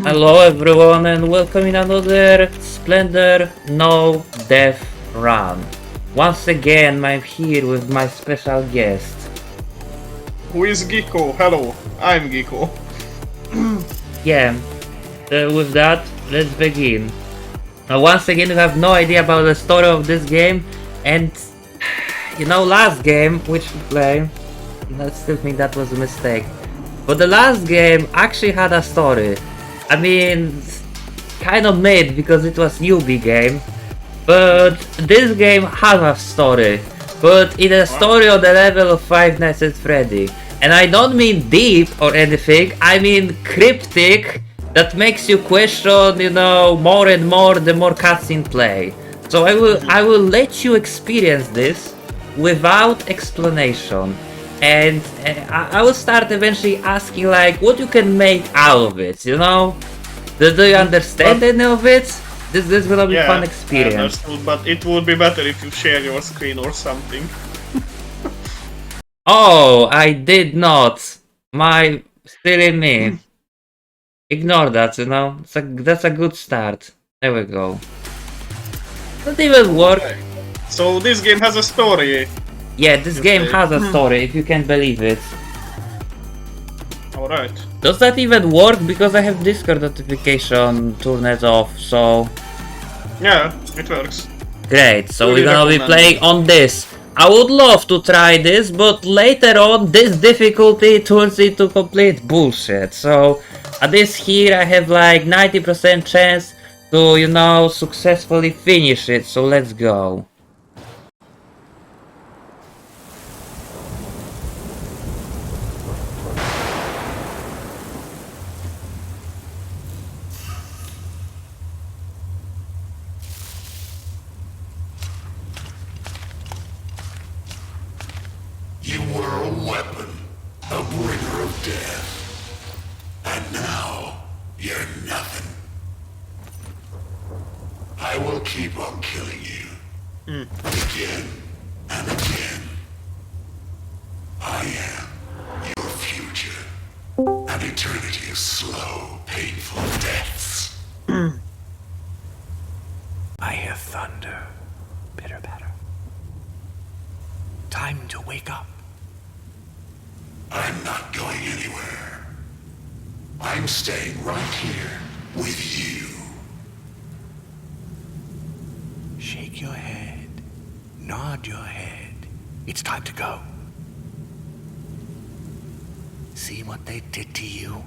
Hello everyone and welcome in another Splendor No Death Run. Once again I'm here with my special guest. Who is Geeko? Hello, I'm Geeko. Yeah, with that, let's begin. Now once again we have no idea about the story of this game, and you know, last game which we play, I still think that was a mistake. But the last game actually had a story. I mean, kind of made because it was newbie game. But this game has a story. But it's a story on the level of Five Nights at Freddy. And I don't mean deep or anything, I mean cryptic, that makes you question, you know, more and more the more cutscene play. So I will let you experience this without explanation. And I will start eventually asking like what you can make out of it, you know? Do you understand any of it? This is gonna be fun I experience. understood, but it would be better if you share your screen or something. Oh, I did not. My silly me. Ignore that, you know? That's a good start. There we go. Doesn't even work. Okay. So this game has a story. Yeah, this game has a story, if you can believe it. Alright. Does that even work? Because I have Discord notification turned off, so... Yeah, it works. Great, so Really we're gonna be recommend playing it. on this. I would love to try this, but later on this difficulty turns into complete bullshit. So at this here I have like 90% chance to, you know, successfully finish it, so let's go. You were a weapon, a bringer of death. And now, you're nothing. I will keep on killing you. Again and again. I am your future. An eternity of slow, painful deaths. I hear thunder. Pitter patter. Time to wake up. I'm not going anywhere. I'm staying right here with you. Shake your head. Nod your head. It's time to go. See what they did to you?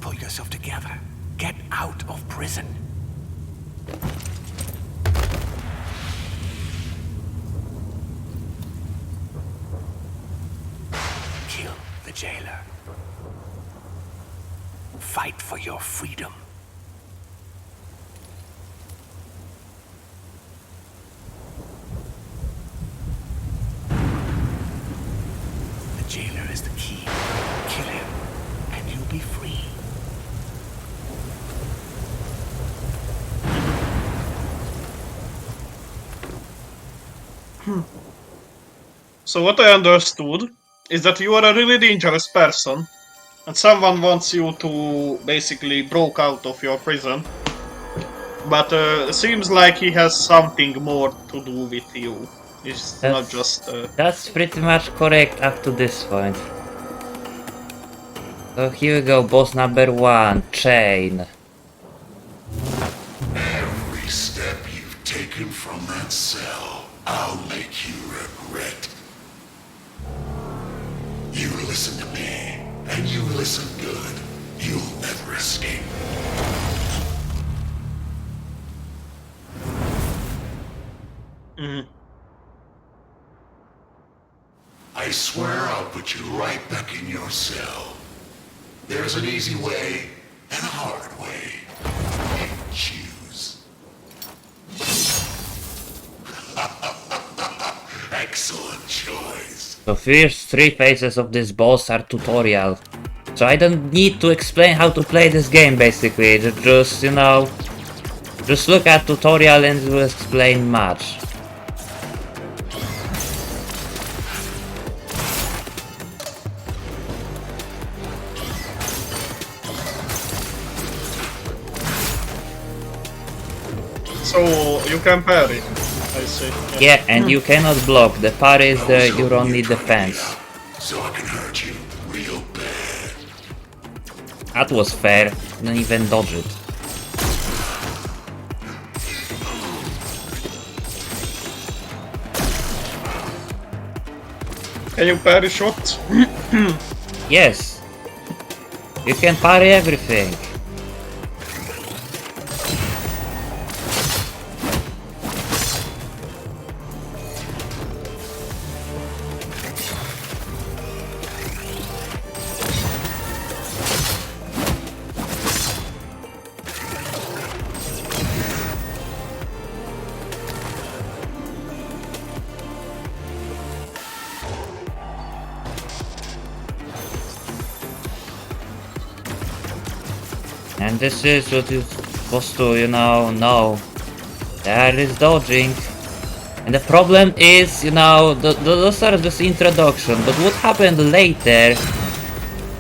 Pull yourself together. Get out of prison. Kill the jailer. Fight for your freedom. The jailer is the key. Kill him, and you'll be free. So what I understood is that you are a really dangerous person. And someone wants you to basically broke out of your prison. But seems like he has something more to do with you. It's not just... That's pretty much correct up to this point. So here we go, boss number 1, chain. Every step you've taken from that cell, I'll make you regret. You listen to me, and you listen good. You'll never escape. I swear I'll put you right back in your cell. There's an easy way and a hard way. You choose. Excellent choice. The first 3 phases of this boss are tutorial. So I don't need to explain how to play this game basically, just, you know, just look at tutorial and it will explain much. So you can parry. I see. Yeah, and you cannot block. The parry is the your only defense. So I can hurt you real bad. That was fair. Didn't even dodge it. Can you parry shots? Yes. You can parry everything. And this is what you're supposed to, know. There is dodging. And the problem is, those are just introduction, but what happened later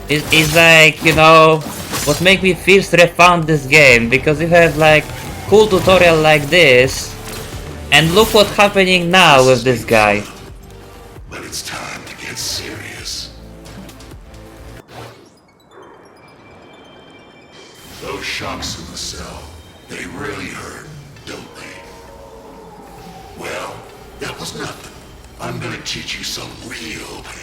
is like, what make me first refound this game, because you have like cool tutorial like this, and look what's happening now with this guy. But it's time to get serious. Those shocks in the cell, they really hurt, don't they? Well, that was nothing. I'm gonna teach you some real pain.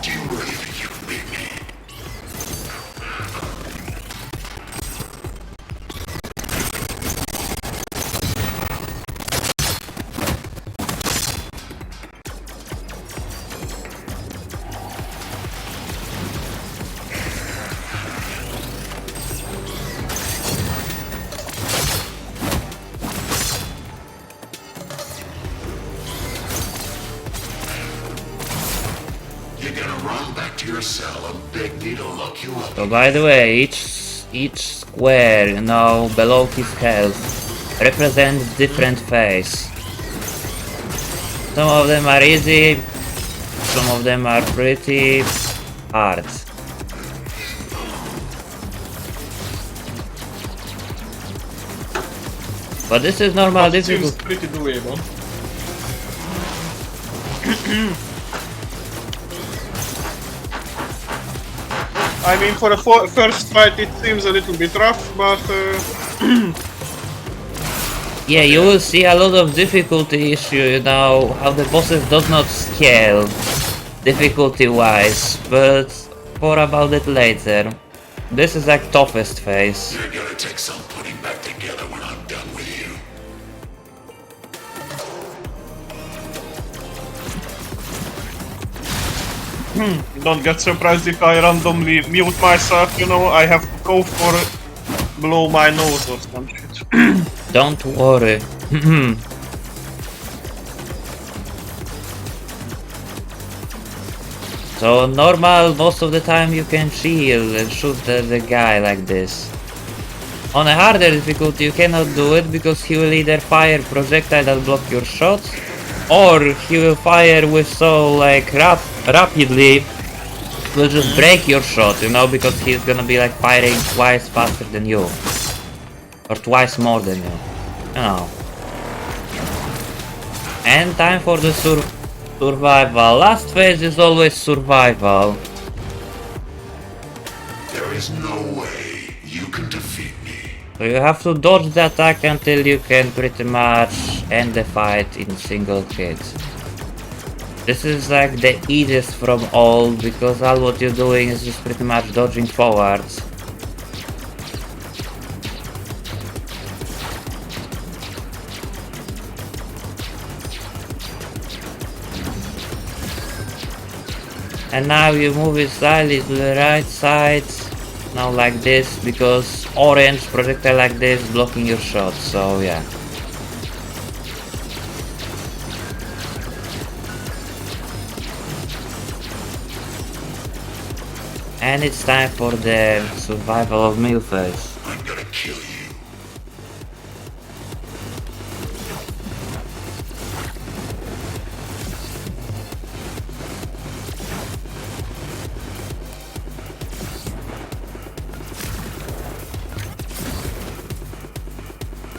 Do you really think you can beat me? You're gonna run back to your cell and beg me to lock you up. So by the way, each square, below his health represents different phase. Some of them are easy, some of them are pretty hard. But this is normal It seems difficulty. pretty doable. I mean, for a first fight it seems a little bit rough, but Yeah, you will see a lot of difficulty issue, how the bosses does not scale difficulty wise, but more about it later. This is like toughest phase. You're gonna take some putting back together when I'm done with you. don't get surprised if I randomly mute myself, I have to go for blow my nose or some shit. Don't worry. So normal, most of the time you can shield and shoot the guy like this. On a harder difficulty you cannot do it because he will either fire projectile that block your shots, or he will fire with so like rapidly will just break your shot, because he's gonna be like firing twice faster than you. Or twice more than you. And time for the survival. Last phase is always survival. There is no way you can defeat me. So you have to dodge the attack until you can pretty much end the fight in single hit. This is like the easiest from all, because all what you're doing is just pretty much dodging forwards. And now you move it slightly to the right side, now like this, because orange projectile like this blocking your shot, so yeah. And it's time for the survival of meal phase. I'm gonna kill you.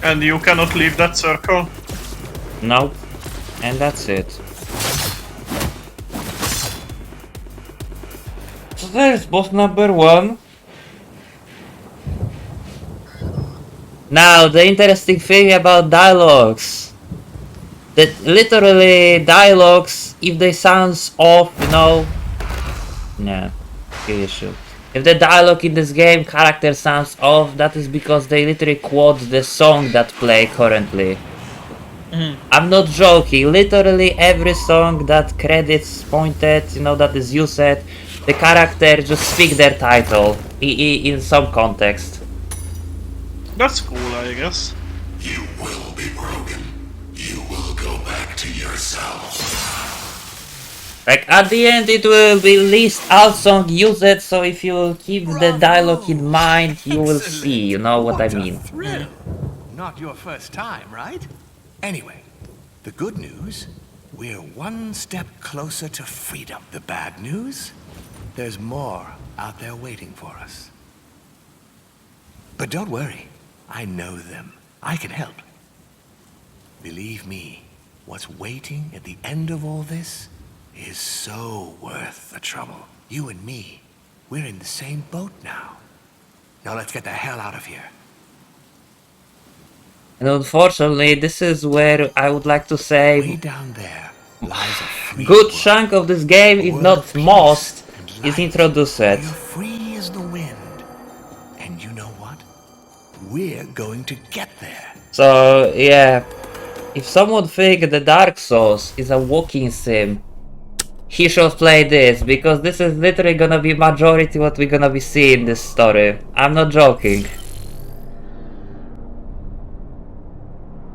And you cannot leave that circle? Nope. And that's it. So there's boss number 1. Now, the interesting thing about dialogues. That literally dialogues, if they sounds off, you know... Nah, kill issue. If the dialogue in this game character sounds off, that is because they literally quote the song that play currently. I'm not joking, literally every song that credits pointed, you know, that is used, the character just speak their title in some context. That's cool, I guess. You will be broken. You will go back to yourself. Like at the end it will be least all song used, so if you keep the dialogue in mind, you will see, you know what I mean. A thrill. Not your first time, right? Anyway, the good news, we're one step closer to freedom. The bad news, there's more out there waiting for us. But don't worry, I know them. I can help. Believe me, what's waiting at the end of all this is so worth the trouble. You and me, we're in the same boat now. Now let's get the hell out of here. And unfortunately, this is where I would like to Way say down there lies a free good world. chunk of this game, if World not of peace most, and is light, introduced. where you're free as the wind. And you know what? We're going to get there. So yeah, if someone think the Dark Souls is a walking sim, he should play this, because this is literally gonna be majority what we're gonna be seeing in this story. I'm not joking.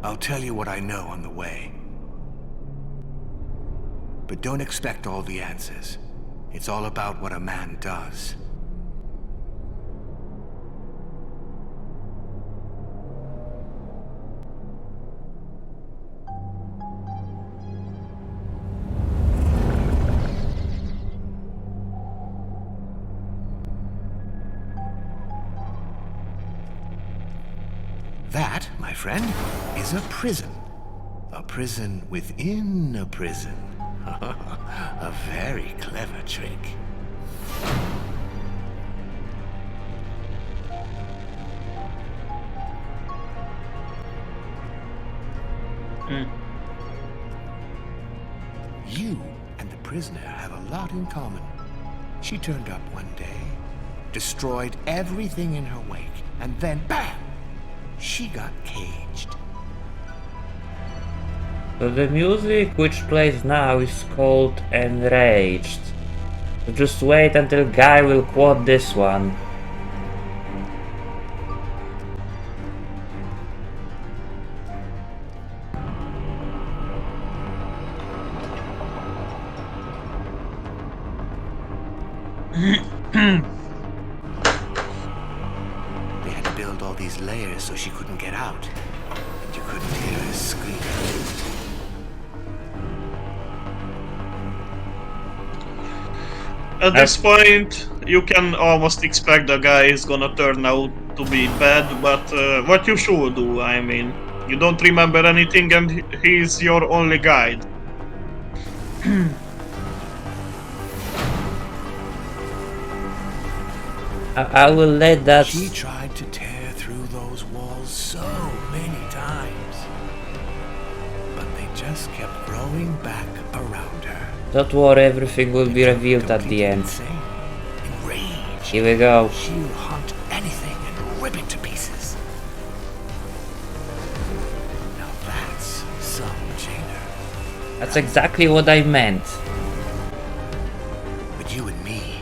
I'll tell you what I know on the way. But don't expect all the answers. It's all about what a man does. That, my friend, is a prison. A prison within a prison. A very clever trick. You and the prisoner have a lot in common. She turned up one day, destroyed everything in her wake, and then BAM! She got caged. So the music which plays now is called Enraged. So just wait until Guy will quote this one. They had to build all these layers so she couldn't get out. And you couldn't hear her scream. At this point, you can almost expect the guy is gonna turn out to be bad, but what you should do, I mean, you don't remember anything and he's your only guide. I will let that... She tried to tear through those walls so many times. But they just kept growing back around her. Don't worry, everything will be revealed at the end. Insane. Enraged. Here we go. She'll hunt anything and rip it to pieces. Now that's some jailer. That's exactly what I meant. But you and me,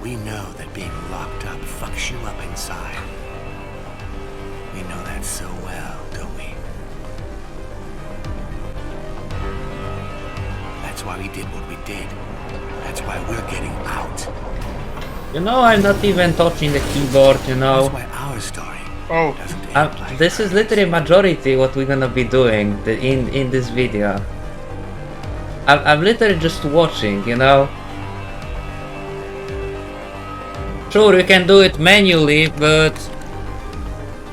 we know that being locked up fucks you up inside. We know that so well, don't we? That's why we did what we did. That's why we're getting out. You know, I'm not even touching the keyboard, you know. That's why our story Oh, doesn't end like This is hers. literally majority what we're gonna be doing in this video. I'm literally just watching, you know. Sure, you can do it manually, but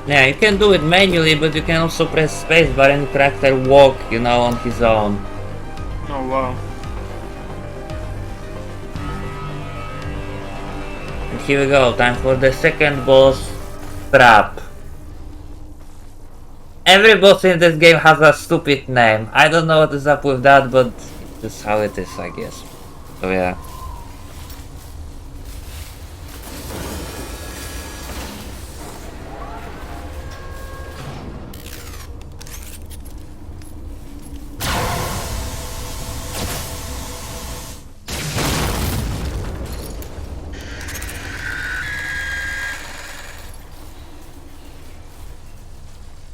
Yeah, you can do it manually, but you can also press spacebar and character walk, you know, on his own. Oh wow. And here we go, time for the second boss, Trap. Every boss in this game has a stupid name. I don't know what is up with that, but this is how it is, I guess. So yeah.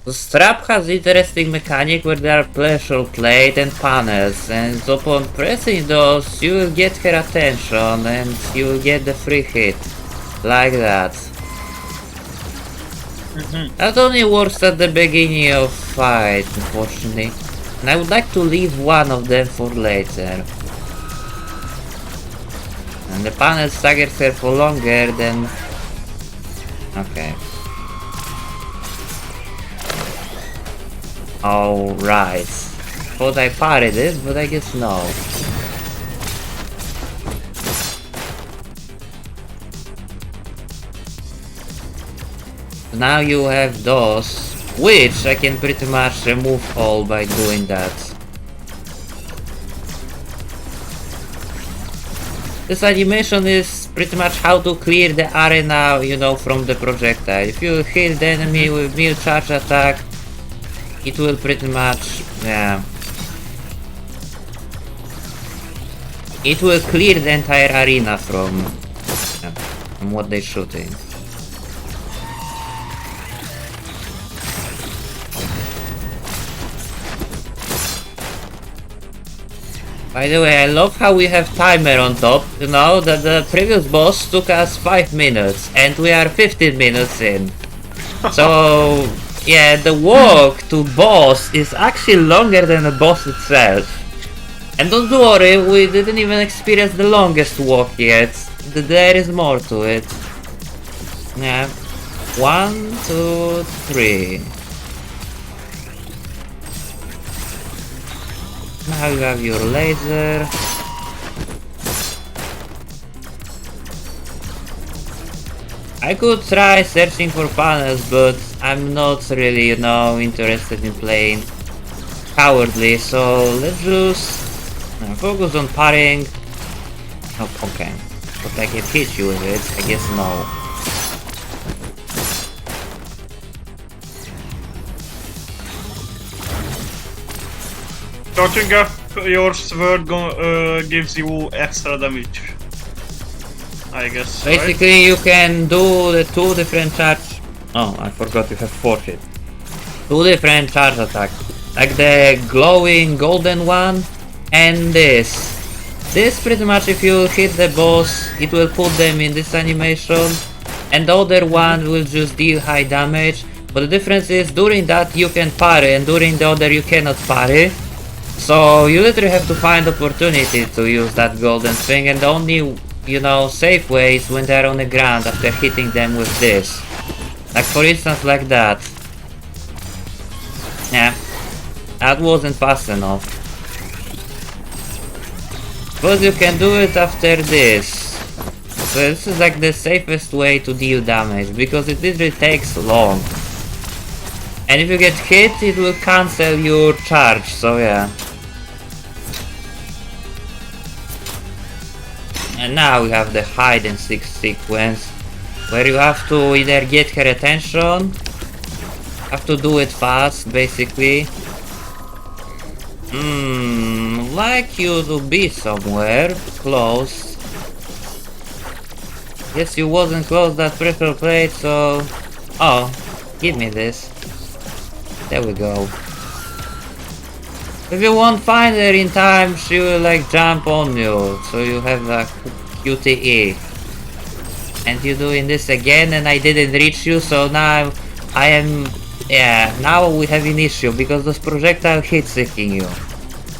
The strap has interesting mechanic where there are pressure plate and panels, and upon pressing those you will get her attention and you will get the free hit. Like that. That only works at the beginning of fight, unfortunately. And I would like to leave one of them for later. And the panel staggers her for longer than... Okay. Alright. Thought I parried it, but I guess no. Now you have those, which I can pretty much remove all by doing that. This animation is pretty much how to clear the arena, you know, from the projectile. If you hit the enemy with meal charge attack, it will pretty much, yeah. It will clear the entire arena from what they're shooting. By the way, I love how we have timer on top, you know, that the previous boss took us 5 minutes and we are 15 minutes in. So, yeah, the walk to boss is actually longer than the boss itself. And don't worry, we didn't even experience the longest walk yet. There is more to it. Yeah. 1, 2, 3. Now you have your laser. I could try searching for panels, but I'm not really, you know, interested in playing cowardly, so let's just focus on parrying. Oh, okay. But I can hit you with it, I guess no. Charging up your sword gives you extra damage. I guess. Basically, right? you can do the 2 different charge. Oh, I forgot you have 4 hit. 2 different charge attacks. Like the glowing golden one and this. This pretty much, if you hit the boss, it will put them in this animation. And the other one will just deal high damage. But the difference is, during that you can parry and during the other you cannot parry. So you literally have to find opportunity to use that golden thing, and the only, you know, safe way is when they're on the ground after hitting them with this. Like for instance like that. Yeah, that wasn't fast enough. But you can do it after this. So this is like the safest way to deal damage, because it literally takes long. And if you get hit, it will cancel your charge, so yeah. And now we have the hide and seek sequence, where you have to either get her attention, have to do it fast, basically. Like you to be somewhere close. Guess you wasn't close that pressure plate, so... Oh, give me this. There we go. If you won't find her in time, she will like jump on you, so you have a QTE. And you're doing this again and I didn't reach you, so now I am... Yeah, now we have an issue, because those projectile hit seeking you.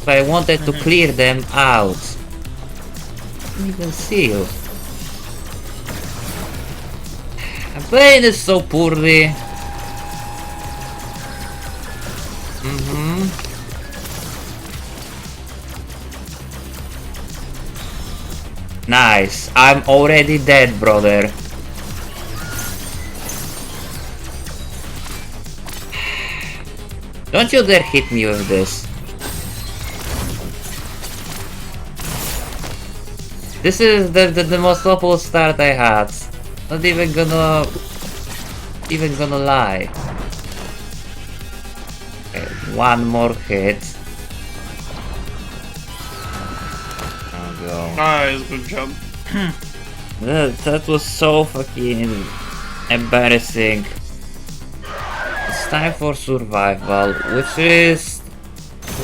So I wanted to clear them out. I can't even see you. I'm playing this so poorly. Nice. I'm already dead, brother. Don't you dare hit me with this. This is the most awful start I had. Not even gonna lie. Okay, one more hit. There we go. Nice, good job. That was so fucking embarrassing. It's time for survival, which is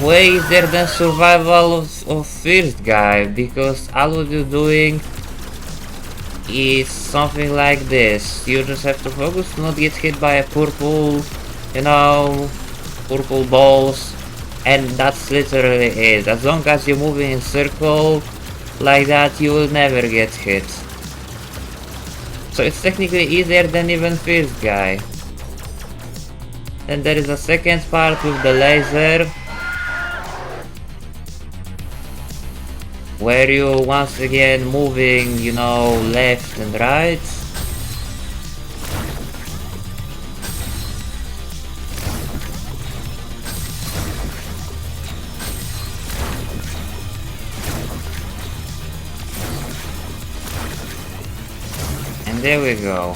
way easier than survival of first guy, because all what you're doing is something like this. You just have to focus to not get hit by a purple, you know, purple balls, and that's literally it. As long as you're moving in circle like that, you will never get hit. So it's technically easier than even first guy. Then there is a second part with the laser, where you once again moving, you know, left and right. And there we go.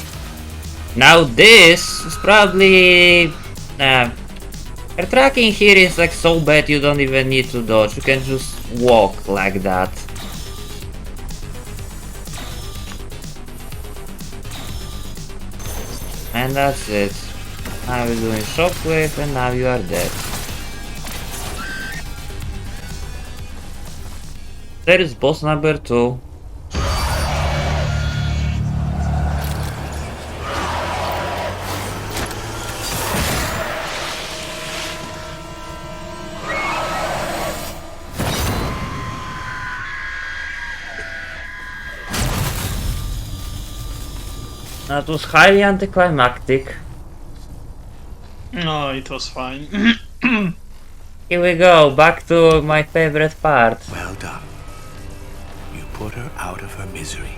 Now this is probably... Her tracking here is like so bad you don't even need to dodge, you can just walk like that. And that's it. Now we're doing shockwave and now you are dead. There is boss number 2. That was highly anticlimactic. No, it was fine. Here we go, back to my favorite part. Well done. You put her out of her misery.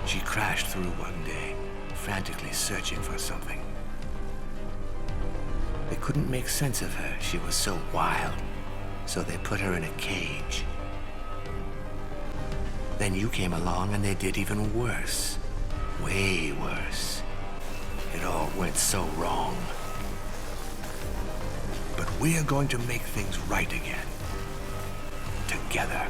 She crashed through one day, frantically searching for something. They couldn't make sense of her. She was so wild. So they put her in a cage. Then you came along and they did even worse. Way worse. It all went so wrong. But we're going to make things right again. Together.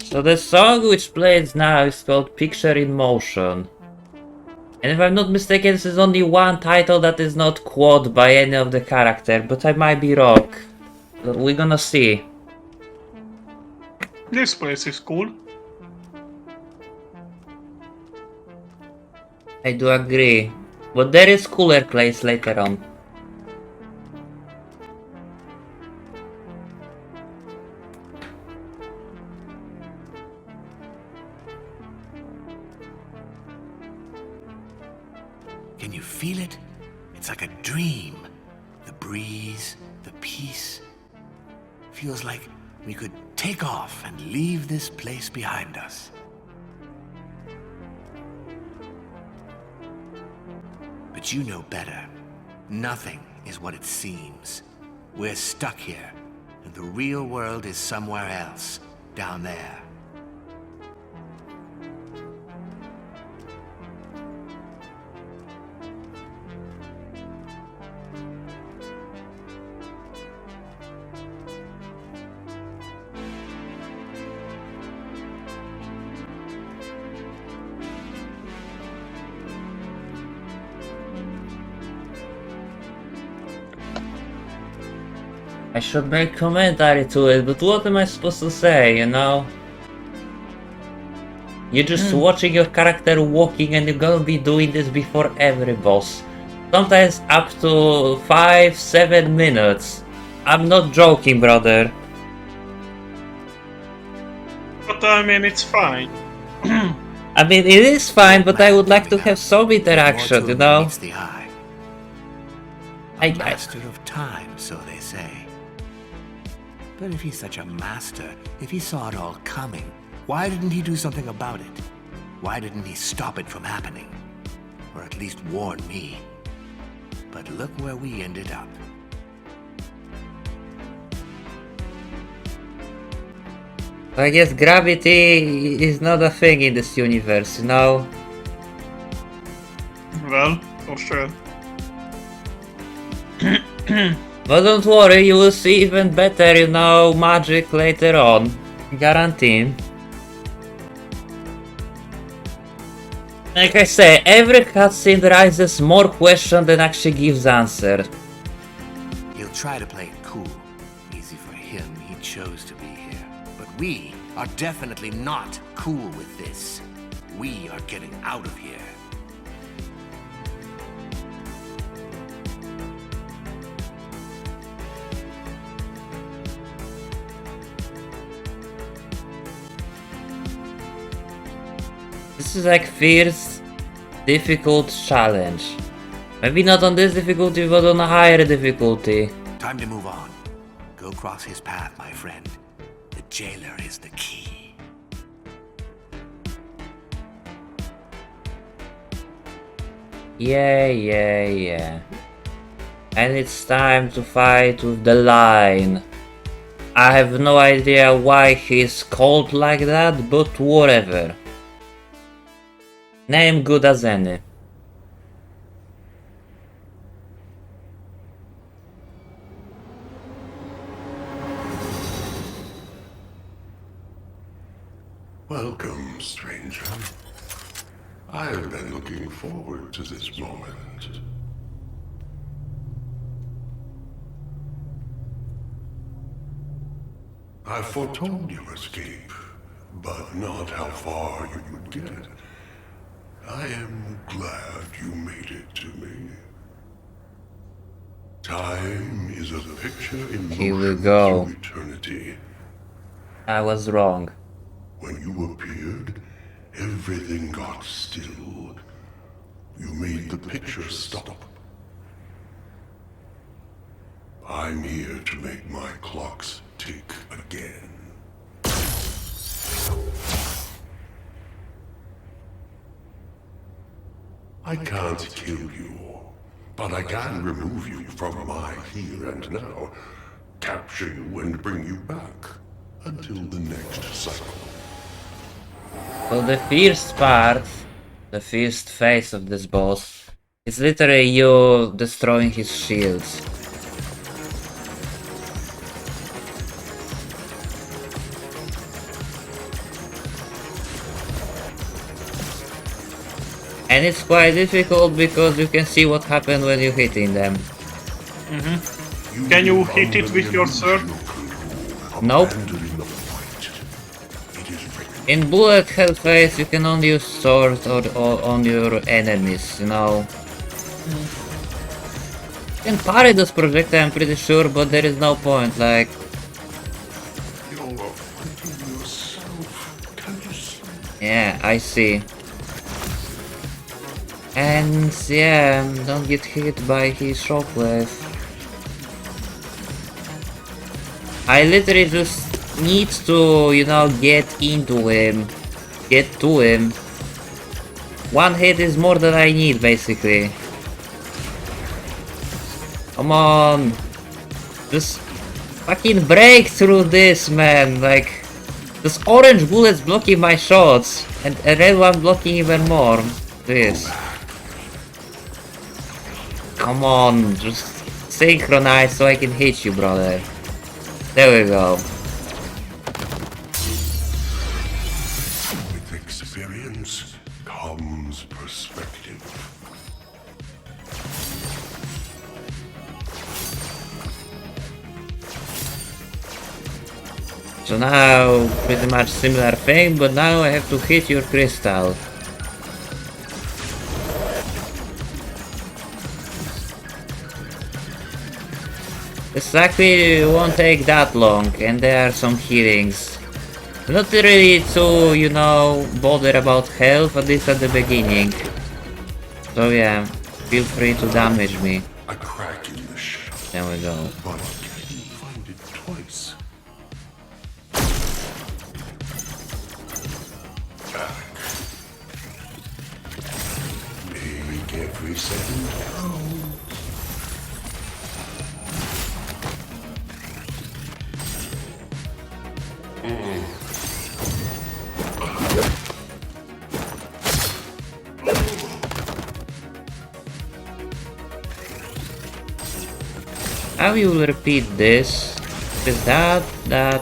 So the song which plays now is called Picture in Motion. And if I'm not mistaken, this is only one title that is not quoted by any of the character, but I might be wrong. We're gonna see. This place is cool. I do agree. But there is cooler place later on. Can you feel it? It's like a dream. The breeze, the peace. Feels like we could take off and leave this place behind us. But you know better. Nothing is what it seems. We're stuck here, and the real world is somewhere else, down there. I should make commentary to it, but what am I supposed to say, you know? You're just watching your character walking and you're gonna be doing this before every boss. Sometimes up to 5-7 minutes. I'm not joking, brother. But I mean, it's fine. I mean, it is fine, but I would like to have some interaction, you know? Meets the eye. I- A master of time, so they say. But if he's such a master, if he saw it all coming, why didn't he do something about it? Why didn't he stop it from happening? Or at least warn me? But look where we ended up. I guess gravity is not a thing in this universe, you know? Well, for sure. But don't worry, you will see even better, you know, magic later on. Guaranteed. Like I say, every cutscene raises more questions than actually gives answer. He'll try to play it cool. Easy for him, he chose to be here. But we are definitely not cool with this. We are getting out of here. This is like fierce, difficult challenge. Maybe not on this difficulty, but on a higher difficulty. Time to move on. Go cross his path, my friend. The jailer is the key. Yeah. And it's time to fight with the line. I have no idea why he's called like that, but whatever. Name good as any. Welcome, stranger. I have been looking forward to this moment. I foretold your escape, but not how far you would get. I am glad you made it to me. Time is a picture in Here we motion go. through eternity. I was wrong. When you appeared, everything got still. You made the picture stop. I'm here to make my clocks tick again. I can't kill you, but I can remove you from my here and now, capture you and bring you back until the next cycle. So the first part, the first phase of this boss, is literally you destroying his shields. And it's quite difficult because you can see what happened when you're hitting them. Can you hit it with your sword? Nope. In bullet hell phase you can only use sword or on your enemies, you know. You can parry those projectiles, I'm pretty sure, but there is no point, like... Yeah, I see. And yeah, don't get hit by his shockwave. I literally just need to, you know, get into him. Get to him. One hit is more than I need, basically. Come on. Just fucking break through this, man. Like, this orange bullet's blocking my shots. And a red one blocking even more. This. Come on, just synchronize so I can hit you, brother. There we go. With experience comes perspective. So now, pretty much similar thing, but now I have to hit your crystal. This actually won't take that long, and there are some healings. Not really too, you know, bother about health, at least at the beginning. So yeah, feel free to damage me. A crack in the shell, There we go. but can you find it twice? Back. Make every second count. How you will repeat this? Is that,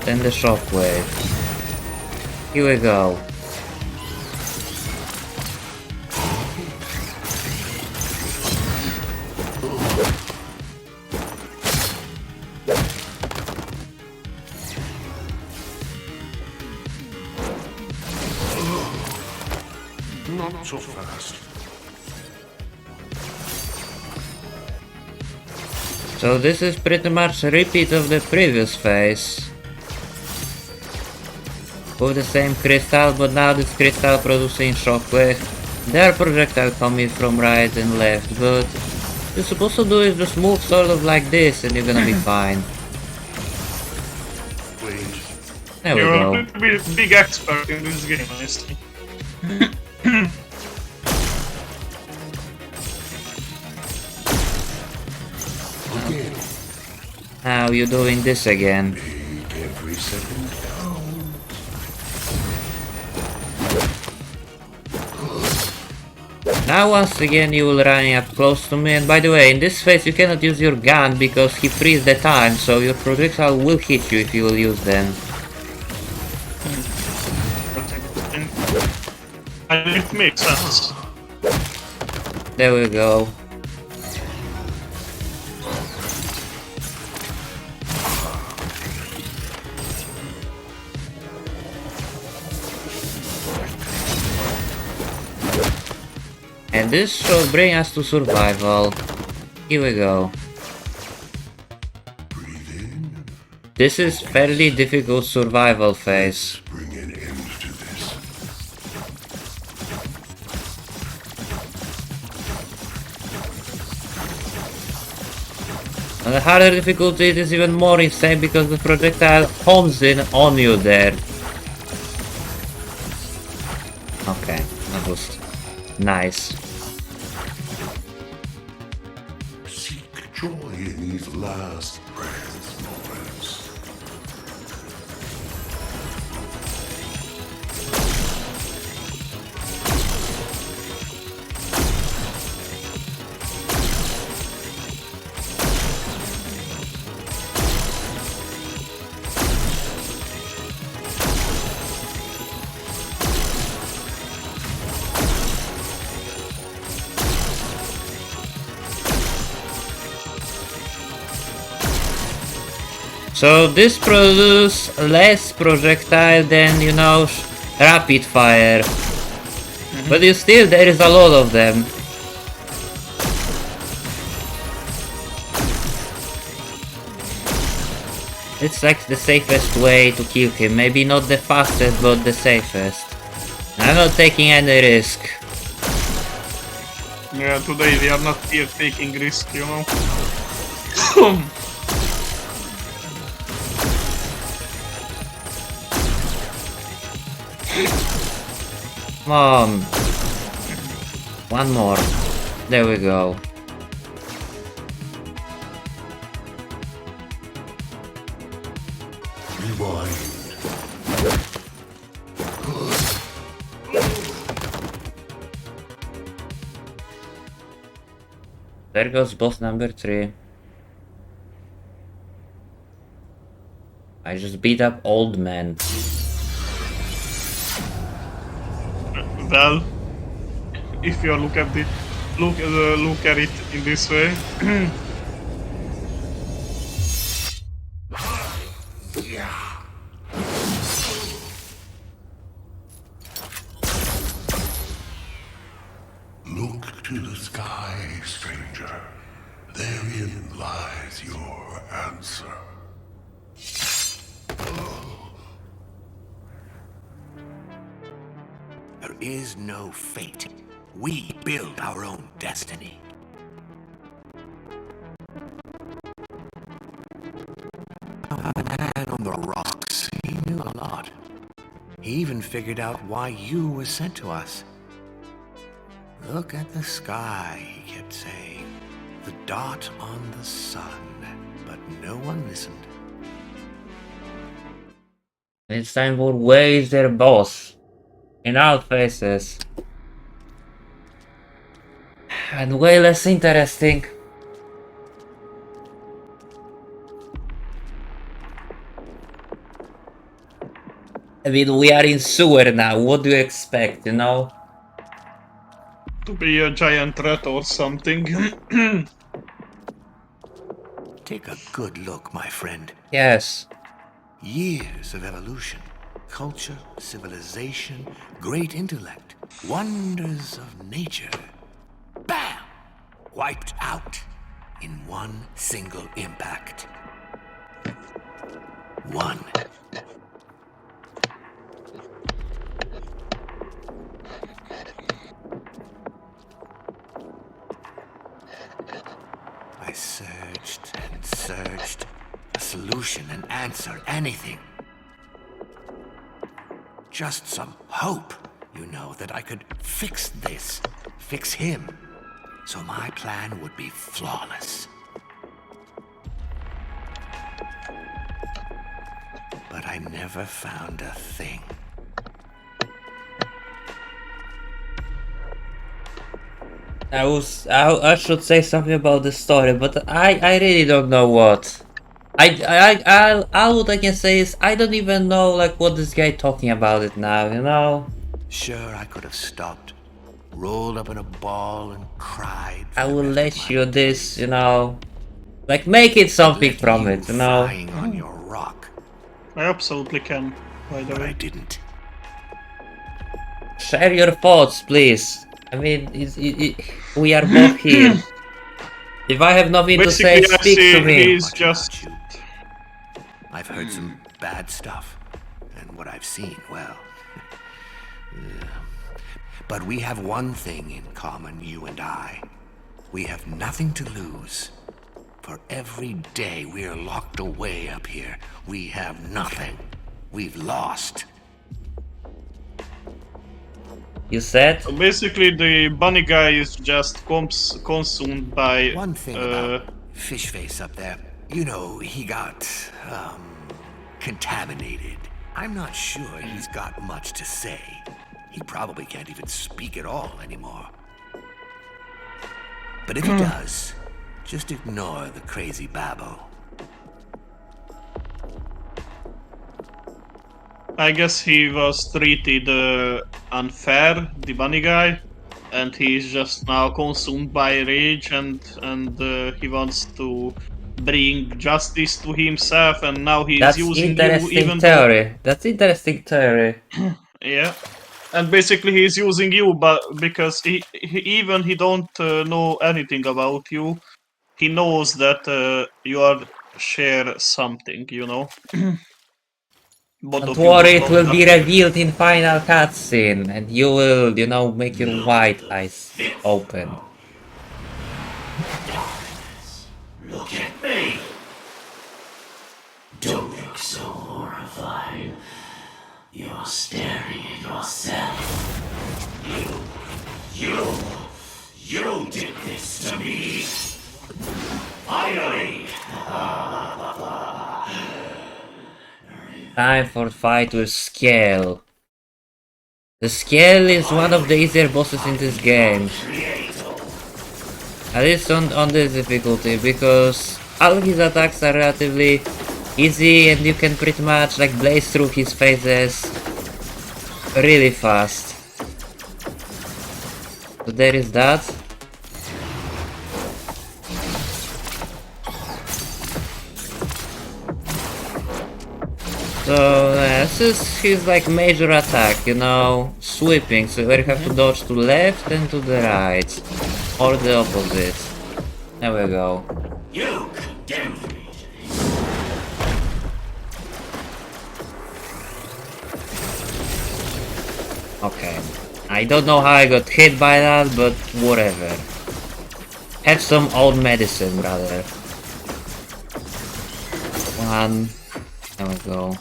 and the shockwave. Here we go. Not so fast. So this is pretty much a repeat of the previous phase. With the same crystal, but now this crystal producing shockwave. There are projectiles coming from right and left, but you're supposed to do is just move sort of like this and you're gonna be fine. Wait. There we You're go. a pretty big expert in this game, honestly. Again. Now you're doing this again. Make every second count. Now once again you will run up close to me, and by the way, in this phase you cannot use your gun because he frees the time, so your projectile will hit you if you will use them. And it makes sense. There we go. And this should bring us to survival. Here we go. Breathe in. This is fairly difficult survival phase. Bring an end to this. On the harder difficulty it is even more insane because the projectile homes in on you there. Okay, that was nice. Seek joy in these last breath moments. So this produces less projectile than, you know, rapid fire. But you still, there is a lot of them. It's like the safest way to kill him. Maybe not the fastest, but the safest. I'm not taking any risk. Yeah, today we are not here taking risk, you know. Come on. One more. There we go. Rewind. There goes boss number 3. I just beat up old man. Well, if you look at it, look at it in this way. Look to the sky, stranger. Therein lies your answer. is no fate. We build our own destiny. The man on the rocks, he knew a lot. He even figured out why you were sent to us. Look at the sky, he kept saying. The dot on the sun. But no one listened. It's time for Where is their boss? In our faces. And way less interesting. I mean, we are in sewer now, what do you expect, you know? To be a giant rat or something. Take a good look, my friend. Yes. Years of evolution, culture, civilization, great intellect, wonders of nature. Bam! Wiped out in one single impact. One. I searched and searched. A solution, an answer, anything. Just some hope, you know, that I could fix this, fix him. So my plan would be flawless. But I never found a thing. I should say something about the story, but I really don't know what. All I can say is I don't even know like what this guy talking about it now, you know? Sure, I could have stopped, rolled up in a ball and cried. I will let you this, you know, like make it something from it, you know? Flying on your rock. I absolutely can, by the But I way. didn't. Share your thoughts, please. I mean, we are both here. If I have nothing to say, Basically, I speak see to me. he's Much just... about you. I've heard some bad stuff, and what I've seen, well. But we have one thing in common, you and I. We have nothing to lose. For every day we are locked away up here, we have nothing. We've lost. You said? So basically, the bunny guy is just consumed by... One thing about Fishface up there, you know, he got, contaminated. I'm not sure he's got much to say. He probably can't even speak at all anymore. But if he does, just ignore the crazy babble. I guess he was treated unfair, the bunny guy, and he's just now consumed by rage, and he wants to bring justice to himself, and now he's That's using you interesting even theory. That's interesting theory. yeah, and basically he's using you, but because he don't know anything about you, he knows that you are share something, you know. Both Don't of you worry, don't it know will be nothing. revealed in final cutscene, and you will, you know, make your white eyes open. Look at me! Don't look so horrified. You're staring at yourself. You did this to me! Finally! Time for fight with Scale. The Scale is one of the easier bosses in this game. At least on this difficulty, because all his attacks are relatively easy and you can pretty much like blaze through his phases really fast. So there is that. So this is his like major attack, you know, sweeping, so where you have to dodge to left and to the right, or the opposite. There we go. You condemned me to this. Okay. I don't know how I got hit by that, but whatever. Have some old medicine, brother. One. There we go.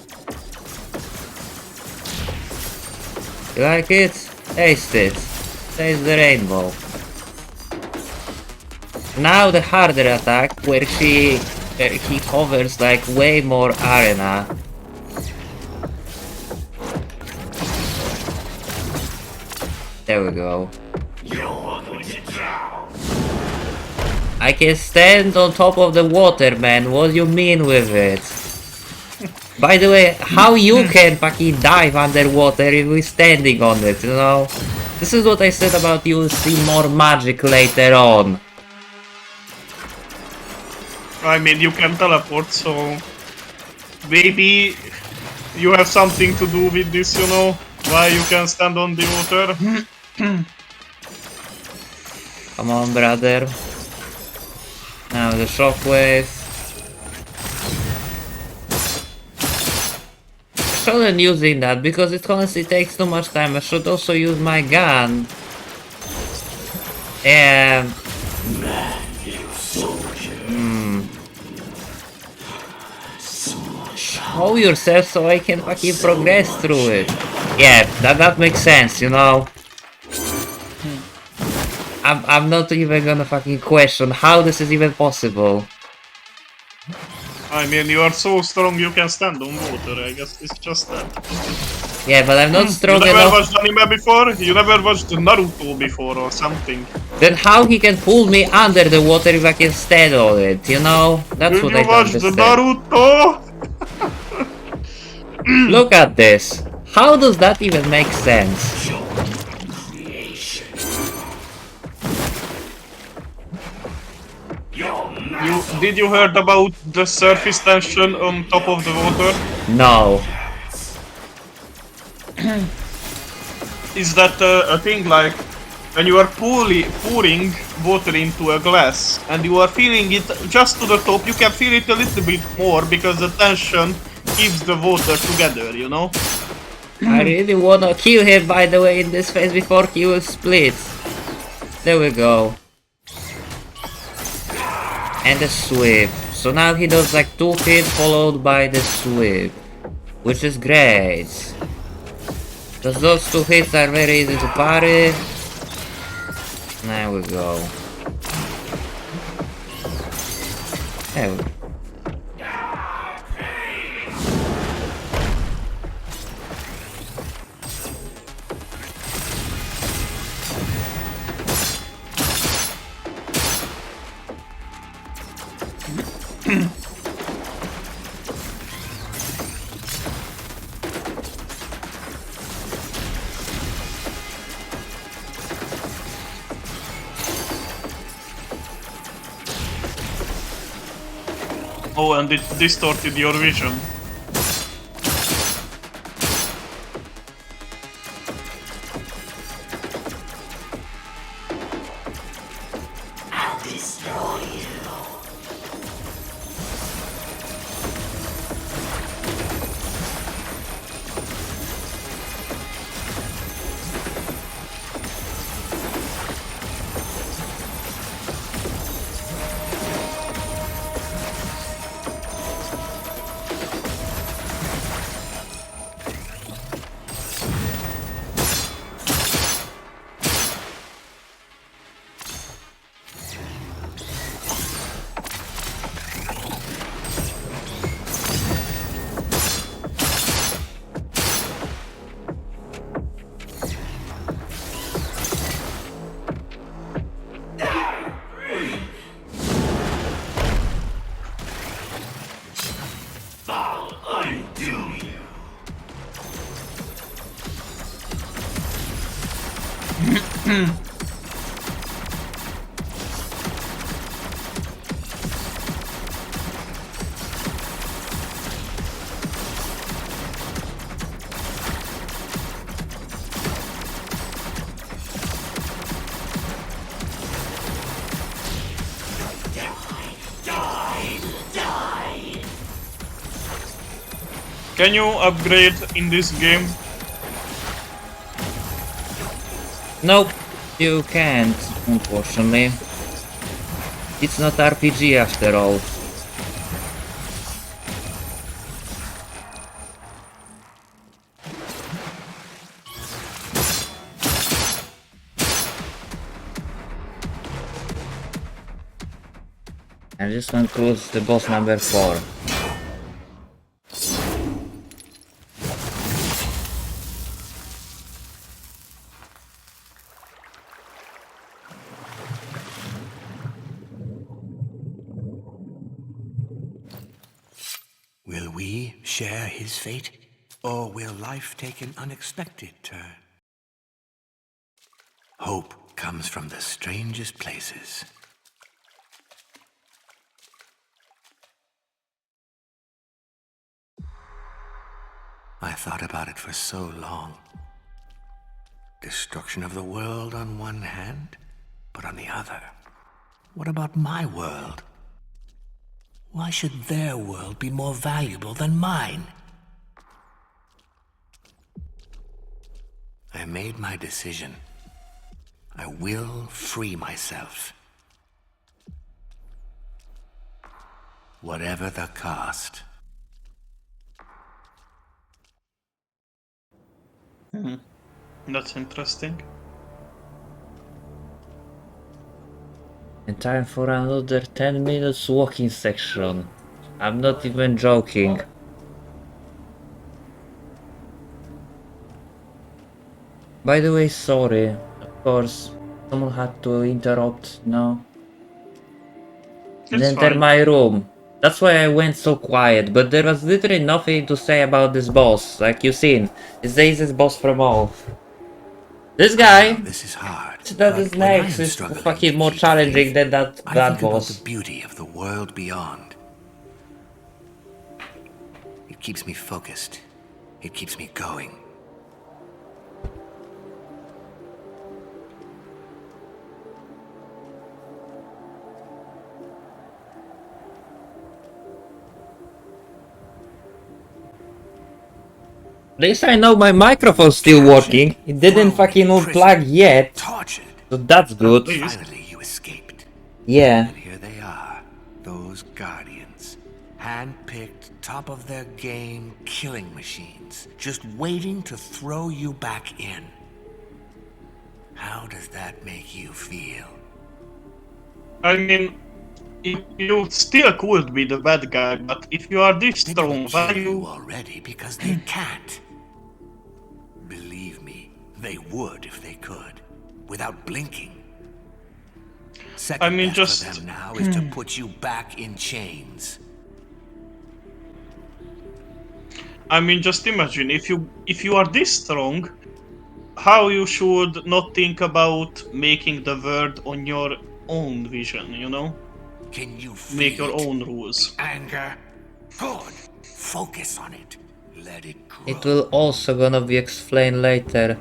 You like it? Taste it. Taste the rainbow. Now the harder attack, where he covers like way more arena. There we go. I can stand on top of the water, man. What do you mean with it? By the way, how you can fucking dive underwater if we're standing on it, you know? This is what I said about you'll see more magic later on. I mean, you can teleport, so maybe you have something to do with this, you know? Why you can stand on the water? Come on, brother. Now the shockwave. I shouldn't using that because it honestly takes too much time. I should also use my gun. And show yourself so I can fucking progress through it. Yeah, that makes sense, you know. I'm not even gonna fucking question how this is even possible. I mean, you are so strong you can stand on water, I guess it's just that. Yeah, but I'm not strong You never enough. watched anime before? You never watched Naruto before or something? Then how he can pull me under the water if I can stand on it, you know? That's Did what you I don't watch the understand. Naruto? Look at this. How does that even make sense? Did you heard about the surface tension on top of the water? No. Is that a thing like when you are pouring water into a glass and you are feeling it just to the top, you can feel it a little bit more because the tension keeps the water together, you know? I really wanna kill him, by the way, in this phase before he will split. There we go. And a sweep. So now he does like 2 hits followed by the sweep. Which is great. Because those 2 hits are very easy to parry. There we go. There we go. Oh, and it distorted your vision. Can you upgrade in this game? Nope, you can't, unfortunately. It's not RPG after all. And this concludes the boss number 4. Will we share his fate? Or will life take an unexpected turn? Hope comes from the strangest places. I thought about it for so long. Destruction of the world on one hand, but on the other, what about my world? Why should their world be more valuable than mine? I made my decision. I will free myself. Whatever the cost. That's interesting. And time for another 10 minutes walking section. I'm not even joking. By the way, sorry. Of course, someone had to interrupt now. And It's enter fine. my room. That's why I went so quiet, but there was literally nothing to say about this boss. Like you've seen, it's the easiest boss from all. This guy, This is hard. that is but when I next, am is struggling fucking to more keep challenging faith, than that I boss. think about the beauty of the world beyond. It keeps me focused. It keeps me going. At least I know my microphone's still working. It didn't fucking unplug yet. Tortured. So that's good. Finally, you escaped. Yeah. And here they are, those guardians. Hand-picked, top of their game killing machines. Just waiting to throw you back in. How does that make you feel? I mean, you still could be the bad guy, but if you are this They strong, didn't why kill you you... already because they can't. Believe me, they would if they could, without blinking. Second I mean, best just- for them now is to put you back in chains. I mean, just imagine, if you are this strong, how you should not think about making the world on your own vision, you know? Can you feel Make your it? own rules. Anger? Good. Focus on it. Let it grow. It will also gonna be explained later.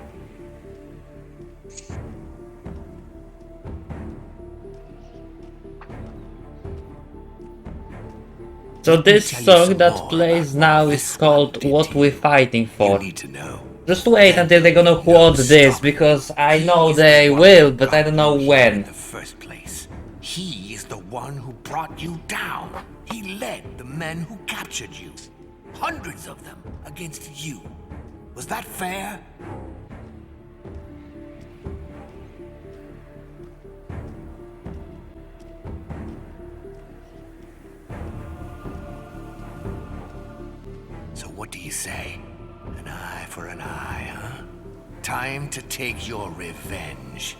So this tell you song some that more plays about now what is this called one did What to We're you. Fighting You For. need to know. Just wait until they're gonna quote this, because I know they will, but I don't know In when. the first place, he is the one who brought you down. He led the men who captured you. Hundreds of them against you. Was that fair? So what do you say? An eye for an eye, huh? Time to take your revenge.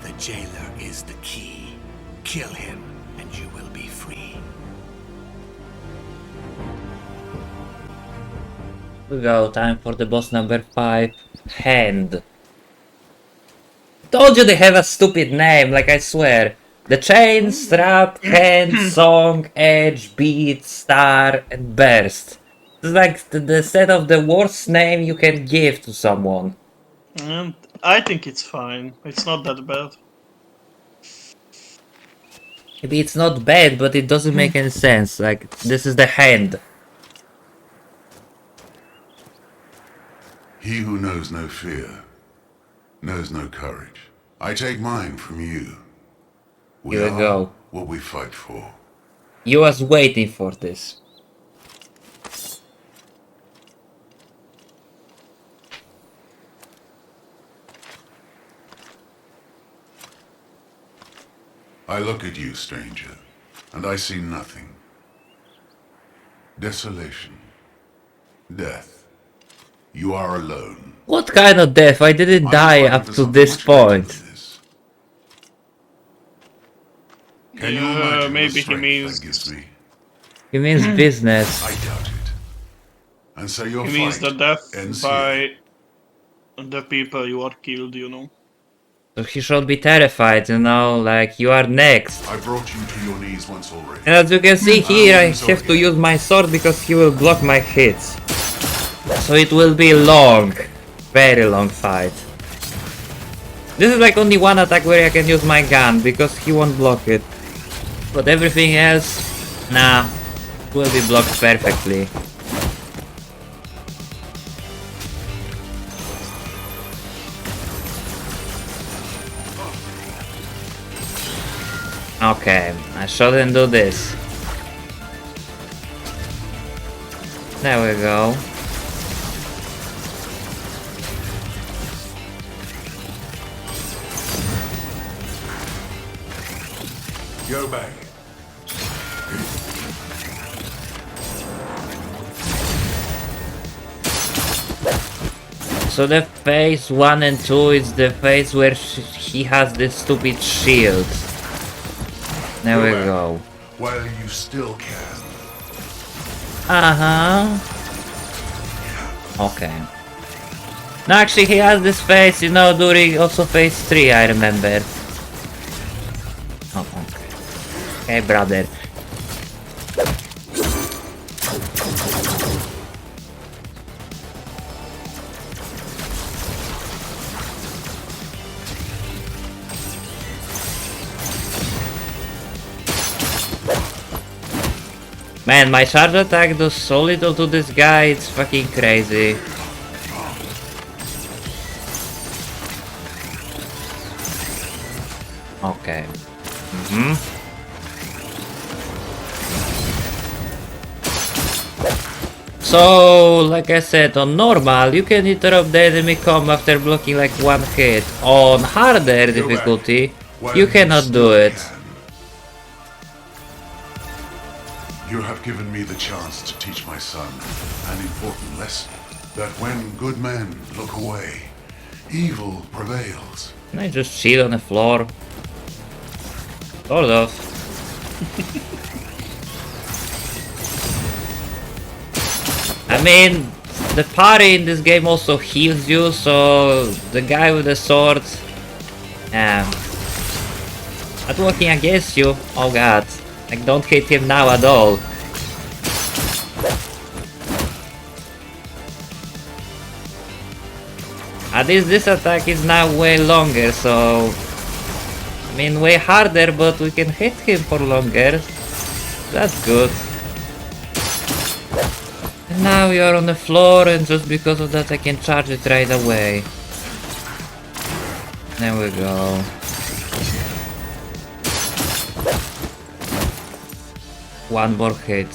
The jailer is the key. Kill him, and you will be free. We go, time for the boss number 5, Hand. Told you they have a stupid name, like I swear. The chain, strap, hand, song, edge, beat, star, and burst. It's like the set of the worst name you can give to someone. And I think it's fine. It's not that bad. Maybe it's not bad, but it doesn't make any sense. Like, this is the hand. He who knows no fear knows no courage. I take mine from you. We Here we are go. what we fight for. You was waiting for this. I look at you, stranger, and I see nothing. Desolation. Death. You are alone. What kind of death? I didn't I'm die fighting up for to something this much greater than point. this. Can you imagine maybe the he strength means that gives me? He means business. I doubt it. And so your he means the fight death ends by here. the people you are killed, you know. So he should be terrified, you know, like you are next. I brought you to your knees once already. And as you can see here, I have to use my sword because he will block my hits. So it will be long, very long fight. This is like only one attack where I can use my gun because he won't block it. But everything else, nah, will be blocked perfectly. Okay, I shouldn't do this. There we go. Go back. So the phase 1 and 2 is the phase where he has this stupid shield. There we go. While you still can. Uh-huh. Okay. No, actually he has this phase, you know, during also phase 3, I remember. Oh, okay. Okay, brother. Man, my charge attack does so little to this guy, it's fucking crazy. Okay. So, like I said, on normal, you can interrupt the enemy combo after blocking like one hit. On harder difficulty, you cannot do it. You have given me the chance to teach my son an important lesson. That when good men look away, evil prevails. Can I just chill on the floor? Sort of. I mean, the parry in this game also heals you, so the guy with the sword, not working against you. Oh god, like don't hit him now at all. At least this attack is now way longer, so I mean way harder, but we can hit him for longer. That's good. And now we are on the floor, and just because of that I can charge it right away. There we go. One more hit.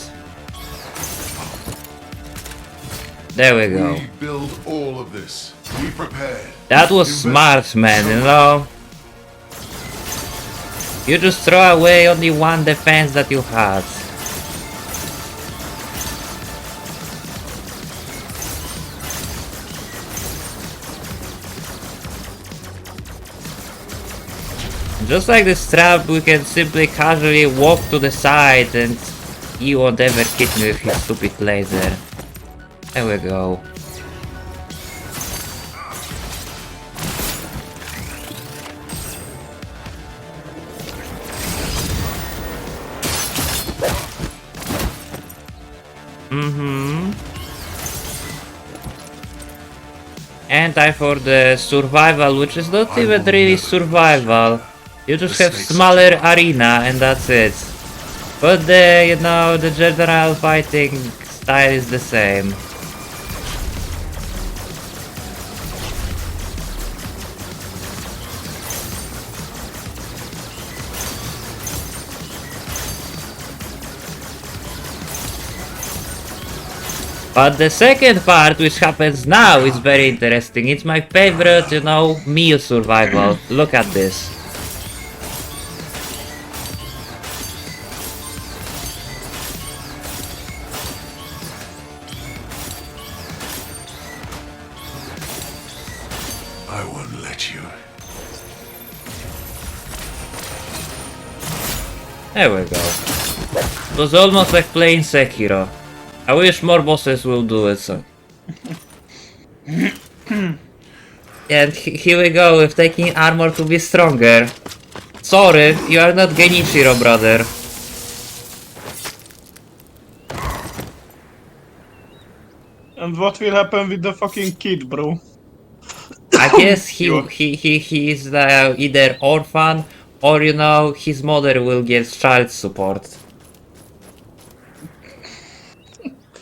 There we go. We build all of this. Be prepared. That was smart, man, you know? You just throw away only one defense that you had. Just like this trap, we can simply casually walk to the side and he won't ever hit me with his stupid laser. There we go. And time for the survival, which is not even really survival. You just The have snakes smaller are arena and that's it. But the, you know, the general fighting style is the same. But the second part, which happens now, is very interesting. It's my favorite, you know, meal survival. Look at this. I wouldn't let you. There we go. It was almost like playing Sekiro. I wish more bosses will do it so. And here we go with taking armor to be stronger. Sorry, you are not Genichiro, brother. And what will happen with the fucking kid, bro? I guess Sure. he is either orphan or, you know, his mother will get child support.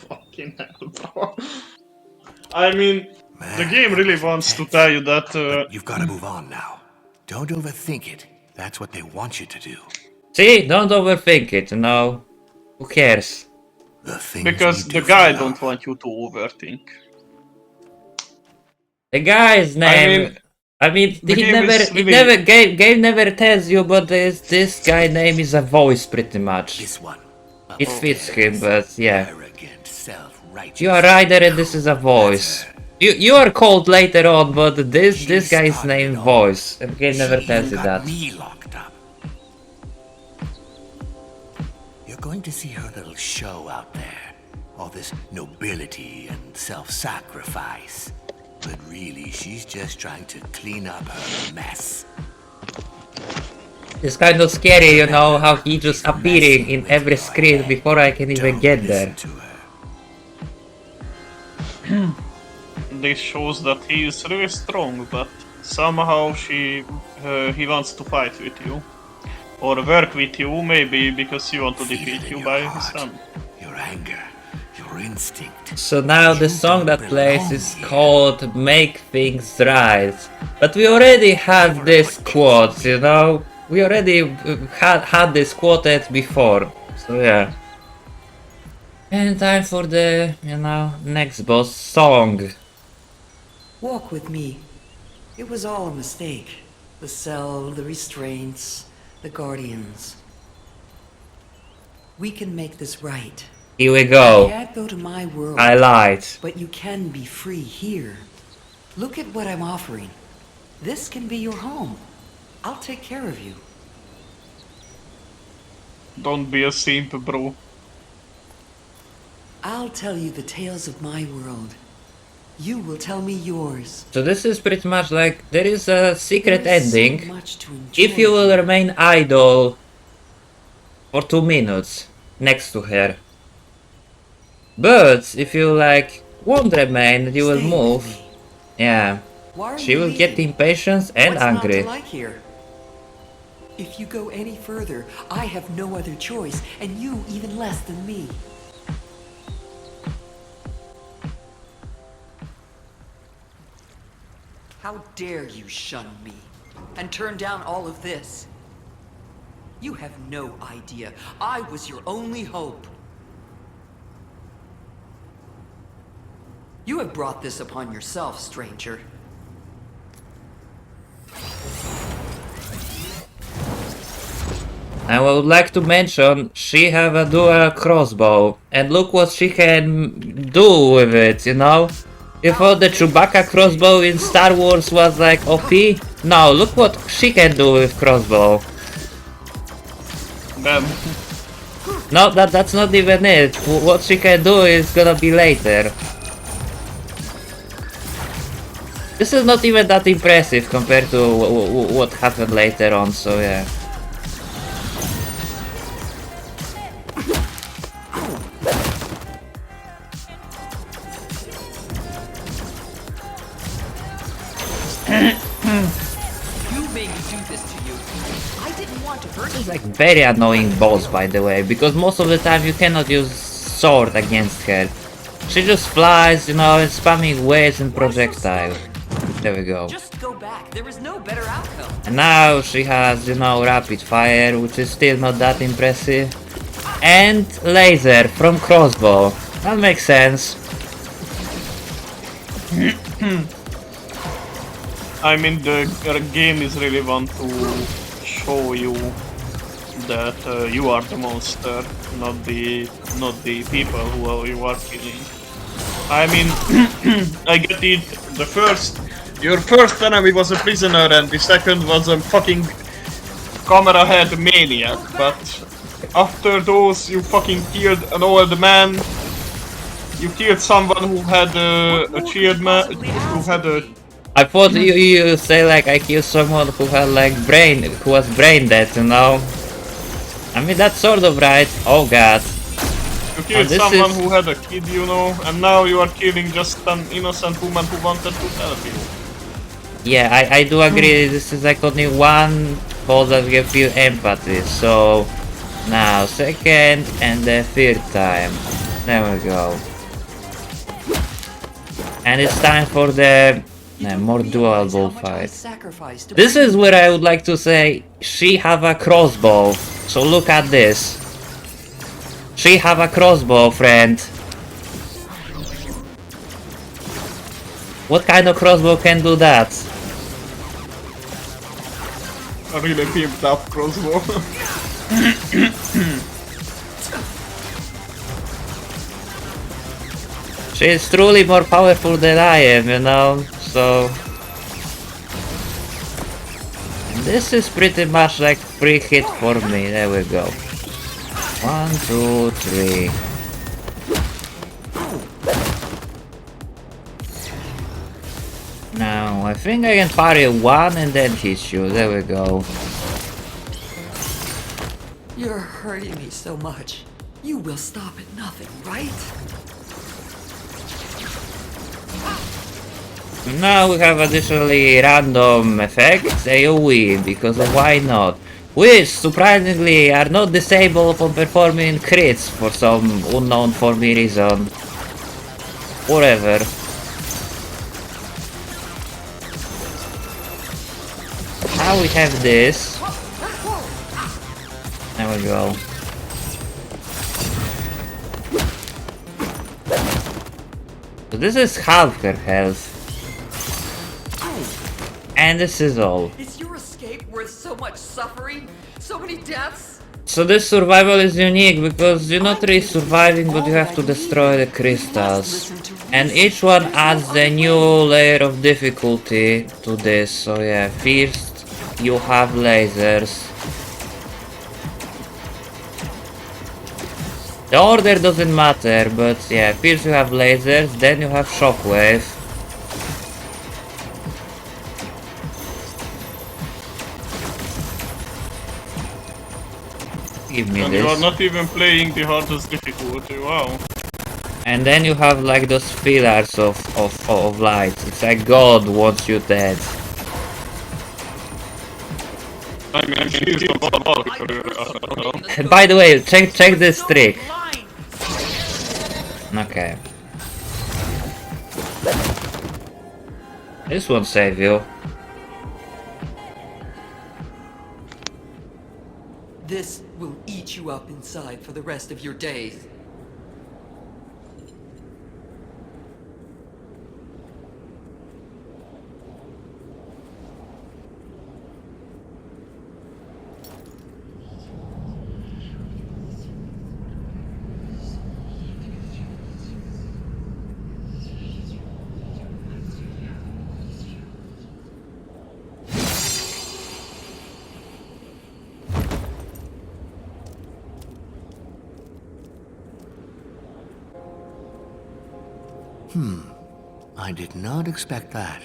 Fucking hell, bro. I mean, the Man, game that really was wants to intense. tell you that. But you've got to move on now. Don't overthink it. That's what they want you to do. See, don't overthink it, you know. Who cares? The things Because we the do guy for don't love. want you to overthink. The guy's name. I mean, the he game never, is it really- never, game never tells you, but this guy name is a voice pretty much. This one. It fits him, but yeah. Arrogant, self-righteous. You are right there and this is a voice. You are called later on, but this guy's name voice. And game never She tells even you got that. me locked up. You're going to see her little show out there. All this nobility and self-sacrifice. But really, she's just trying to clean up her mess. It's kind of scary, you know, how he just appearing in every screen before I can even Don't get there. listen to her. This shows that he is really strong, but somehow he wants to fight with you. Or work with you, maybe because he wants to Feel it defeat in you your by his heart, hand. your anger, your instinct. So now the You song don't that plays belong is here. called Make Things Right. But we already had this quote, you know? We already had this quoted before. So yeah. And time for the, you know, next boss song. Walk with me. It was all a mistake. The cell, the restraints, the guardians. We can make this right. Here we You go. can't go to my world, I lied. but you can be free here. Look at what I'm offering. This can be your home. I'll take care of you. Don't be a simp, bro. I'll tell you the tales of my world. You will tell me yours. So this is pretty much like, there is a secret There is so ending. much to enjoy If you will here. remain idle for 2 minutes next to her. But if you like won't remain, you will Stay with move. me. Yeah. Why are She you will get leaving? impatient and What's angry. not to like here? If you go any further, I have no other choice, and you even less than me. How dare you shun me and turn down all of this? You have no idea. I was your only hope. You have brought this upon yourself, stranger. I would like to mention she have a dual crossbow and look what she can do with it, you know? You thought the Chewbacca crossbow in Star Wars was like OP? No, look what she can do with crossbow. Damn. No, that's not even it. What she can do is gonna be later. This is not even that impressive compared to what happened later on, so yeah. You made me do this to you. I didn't want to hurt you. Like very annoying boss, by the way, because most of the time you cannot use sword against her. She just flies, you know, and spamming waves and projectile. There we go. Just go back. There is no better outcome. And now she has, you know, rapid fire, which is still not that impressive. And laser from crossbow. That makes sense. I mean, the game is really want to show you that you are the monster, not the people you are killing. I mean, I get it. Your first enemy was a prisoner, and the second was a fucking camera head maniac. But after those, you fucking killed an old man. You killed someone who had a shield man, who had a. I thought you say like I killed someone who had like who was brain dead, you know? I mean that's sort of right. Oh god. You killed someone who had a kid, you know, and now you are killing just an innocent woman who wanted to help you. Yeah, I do agree. This is like only one boss that gives you empathy. So now second and the third time. There we go. And it's time for the more doable fight. This is where I would like to say she have a crossbow. So look at this. She have a crossbow, friend. What kind of crossbow can do that? A really pimped up crossbow. She is truly more powerful than I am, you know, so... This is pretty much like free hit for me, there we go. 1, 2, 3. Now, I think I can parry one and then hit you, there we go. You're hurting me so much. You will stop at nothing, right? Now we have additionally random effects AoE, because of why not? Which, surprisingly, are not disabled from performing crits for some unknown for me reason. Whatever. Now we have this. There we go. So this is half her health. And this is all. Is your escape worth so much suffering? So many deaths? So this survival is unique because you're not really surviving, but you have to destroy the crystals. And each one adds a new layer of difficulty to this. So yeah, first you have lasers. The order doesn't matter, but yeah, first you have lasers, then you have shockwave. Give me And this. you are not even playing the hardest difficulty, wow. And then you have like those pillars of light. It's like God wants you dead. I mean, she's a lot. And by the way, check this trick. Okay. This won't save you. This will eat you up inside for the rest of your days. I did not expect that.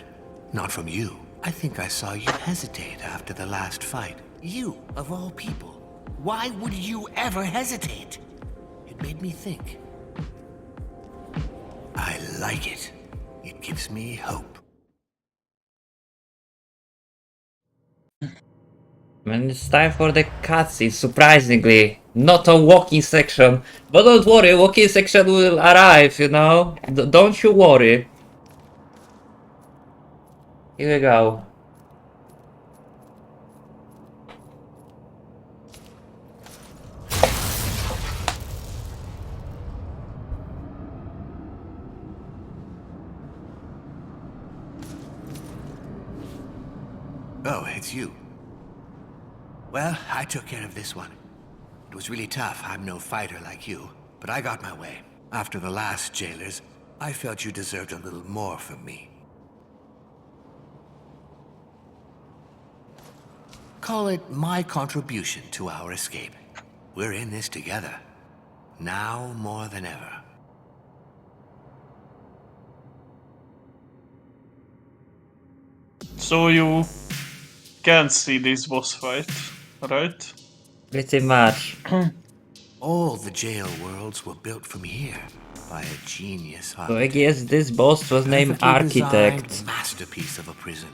Not from you. I think I saw you hesitate after the last fight. You, of all people. Why would you ever hesitate? It made me think. I like it. It gives me hope. And it's time for the cutscene, surprisingly. Not a walking section. But don't worry, walking section will arrive, you know? Don't you worry. Here we go. Oh, it's you. Well, I took care of this one. It was really tough. I'm no fighter like you, but I got my way. After the last jailers, I felt you deserved a little more from me. Call it my contribution to our escape. We're in this together. Now more than ever. So you can't see this boss fight, right? Pretty much. All the jail worlds were built from here by a genius So I architect. guess this boss was named Perfectly Architect. designed masterpiece of a prison.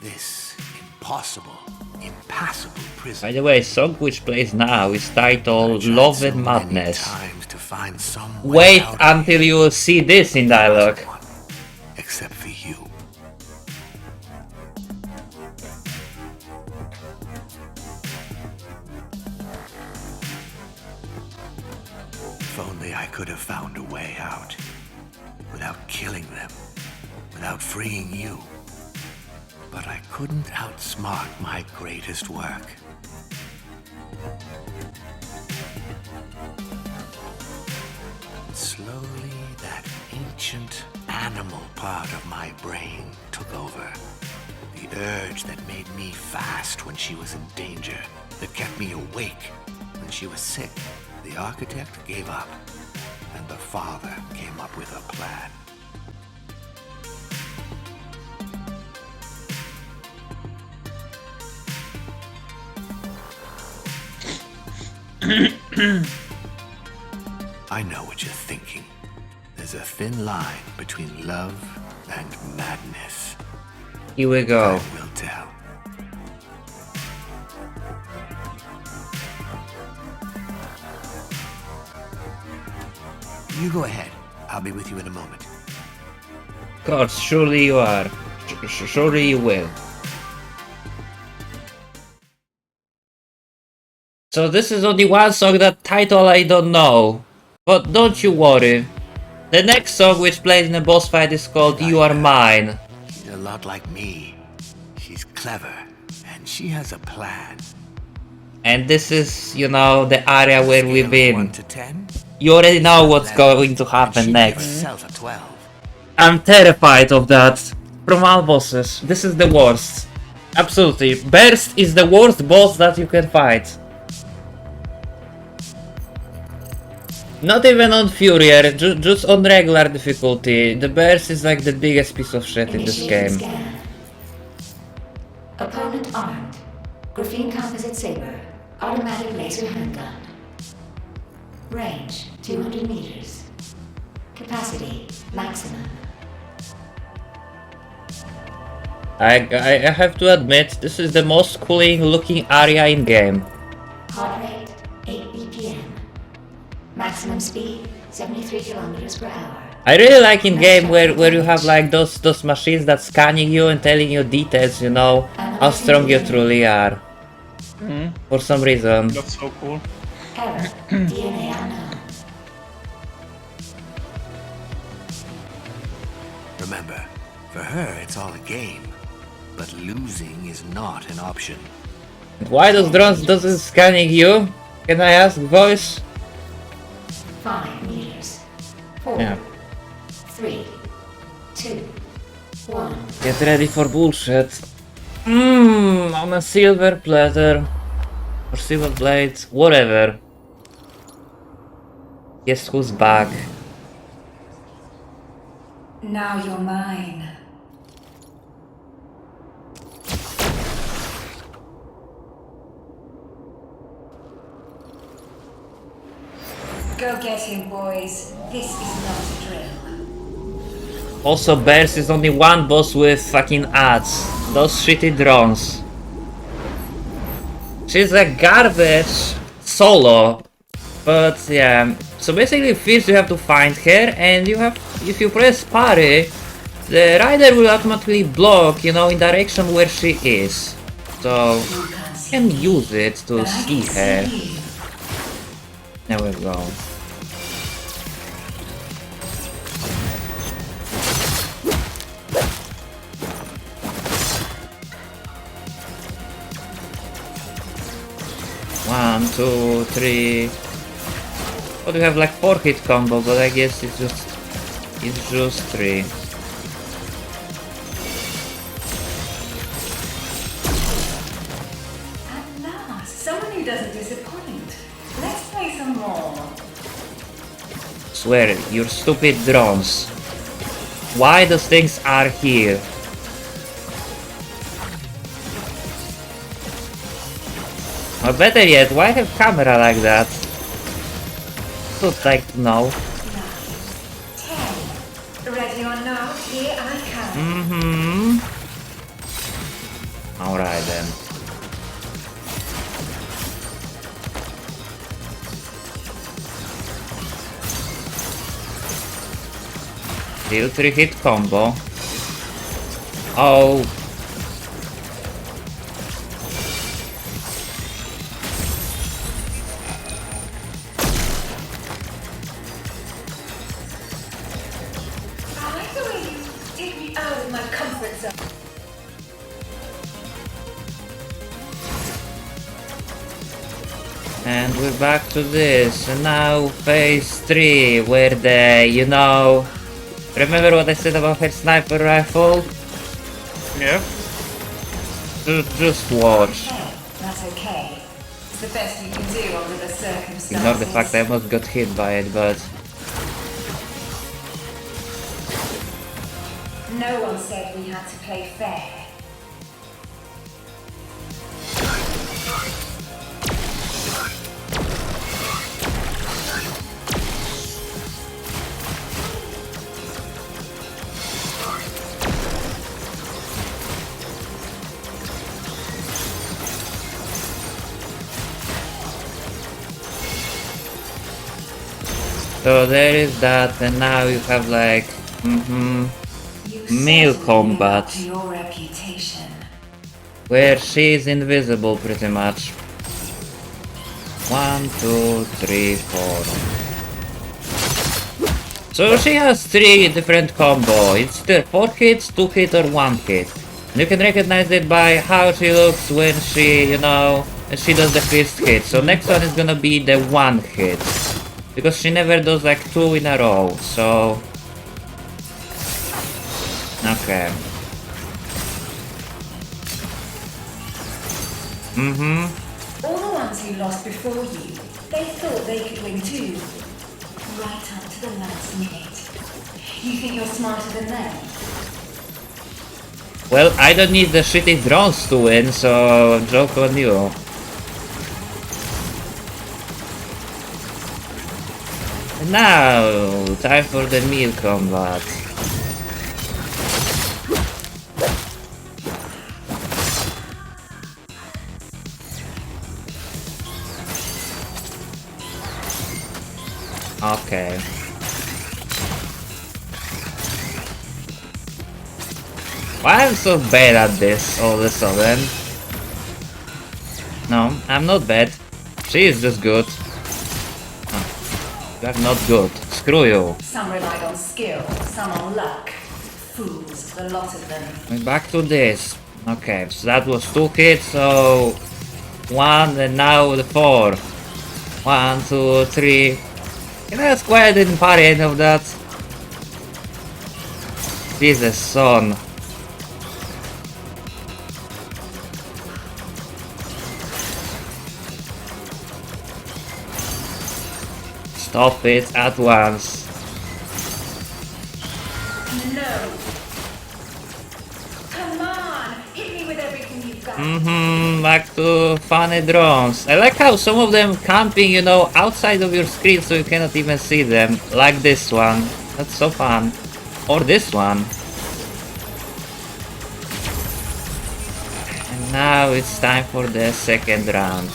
This impossible, impassable prison. By the way, song which plays now is titled I tried Love so and many Madness. times to find some way Wait out of until here. you will see this in dialogue. There wasn't one, except for you. If only I could have found a way out. Without killing them. Without freeing you. But I couldn't outsmart my greatest work. Slowly, that ancient animal part of my brain took over. The urge that made me fast when she was in danger, that kept me awake when she was sick. The architect gave up, and the father came up with a plan. I know what you're thinking. There's a thin line between love and madness. Here we go. Time will tell. You go ahead. I'll be with you in a moment. Of course, surely you are. Surely you will. So this is only one song, that title I don't know. But don't you worry. The next song which plays in the boss fight is called You Are Mine. She's a lot like me. She's clever, and she has a plan. And this is, you know, the area where Scale we've of been. 1 to 10. You already know what's 11, going to and happen she next. gave herself a 12. I'm terrified of that. From all bosses, this is the worst. Absolutely. Burst is the worst boss that you can fight. Not even on Furier, just on regular difficulty. The Burst is like the biggest piece of shit in this Initiating game. scan. Opponent armed. Graphene composite saber. Automatic laser handgun. Range 200 meters. Capacity maximum. I have to admit, this is the most cooling looking area in game. Heart rate 8 BPM. Maximum speed 73 kilometers per hour. I really like in game where you have like those machines that scanning you and telling you details, you know, how strong you truly are. For some reason. That's so cool. Error. DNA unknown. Remember, for her it's all a game. But losing is not an option. Why those drones doesn't scanning you? Can I ask, voice? 5 meters. 4. Yeah. 3. 2. 1. Get ready for bullshit. I'm a silver platter. Or silver blade, whatever. Guess who's back? Now you're mine. Go get him, boys. This is not a drill. Also, Bears is only one boss with fucking ads. Those shitty drones. She's a garbage solo. But yeah, so basically first you have to find her, and you have, if you press parry, the rider will automatically block, you know, in direction where she is. So you can use it to see her. There we go. One, two, three. Oh, we have like 4 hit combo, but I guess it's just 3. At last, someone who doesn't disappoint. Let's play some more. Swear, your stupid drones. Why those things are here? Or better yet, why have camera like that? Would like to know. 10. Ready or not, here I come. Alright then. Still 3 hit combo. Oh. I like the way you take me out of my comfort zone. And we're back to this. And now phase 3, where the, you know... Remember what I said about her sniper rifle? Yeah. Just watch. Okay, that's okay. It's the best you can do under the circumstances. Ignore the fact I almost got hit by it, but... No one said we had to play fair. So there is that, and now you have like... Meal combat. Your reputation. Where she is invisible pretty much. 1, 2, 3, 4. So she has 3 different combo. It's either 4 hits, 2 hit or 1 hit. And you can recognize it by how she looks when she, you know, when she does the first hit. So next one is gonna be the 1 hit. Because she never does like 2 in a row, so... Okay. All the ones who lost before you, they thought they could win too. Right up to the last minute. You think you're smarter than them? Well, I don't need the shitty drones to win, so joke on you. And now, time for the meal combat. Okay. Why am I so bad at this all of a sudden? No, I'm not bad. She is just good. Oh, you are not good. Screw you. Some relied on skill, some on luck. Fools, the lot of them. We're back to this. Okay, so that was 2 hits, so 1 and now the 4. 1, 2, 3. That's why I didn't parry any of that. Jesus, son. Stop it at once. No. Come on, hit me with everything you've got. Back to funny drones. I like how some of them camping, you know, outside of your screen so you cannot even see them. Like this one. That's so fun. Or this one. And Now it's time for the second round.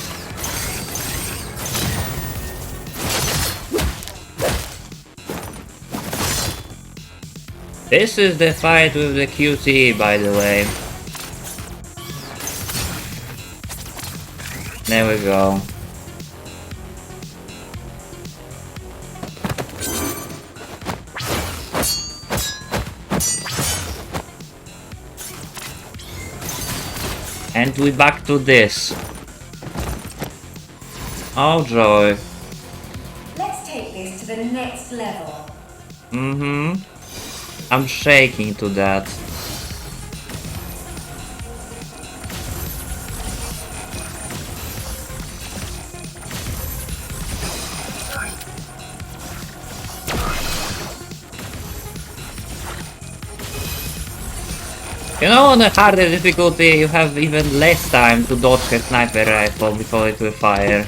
This is the fight with the QT, by the way. There we go. And we back to this. Oh joy. Let's take this to the next level. I'm shaking to that. You know, on a harder difficulty, you have even less time to dodge a sniper rifle before it will fire.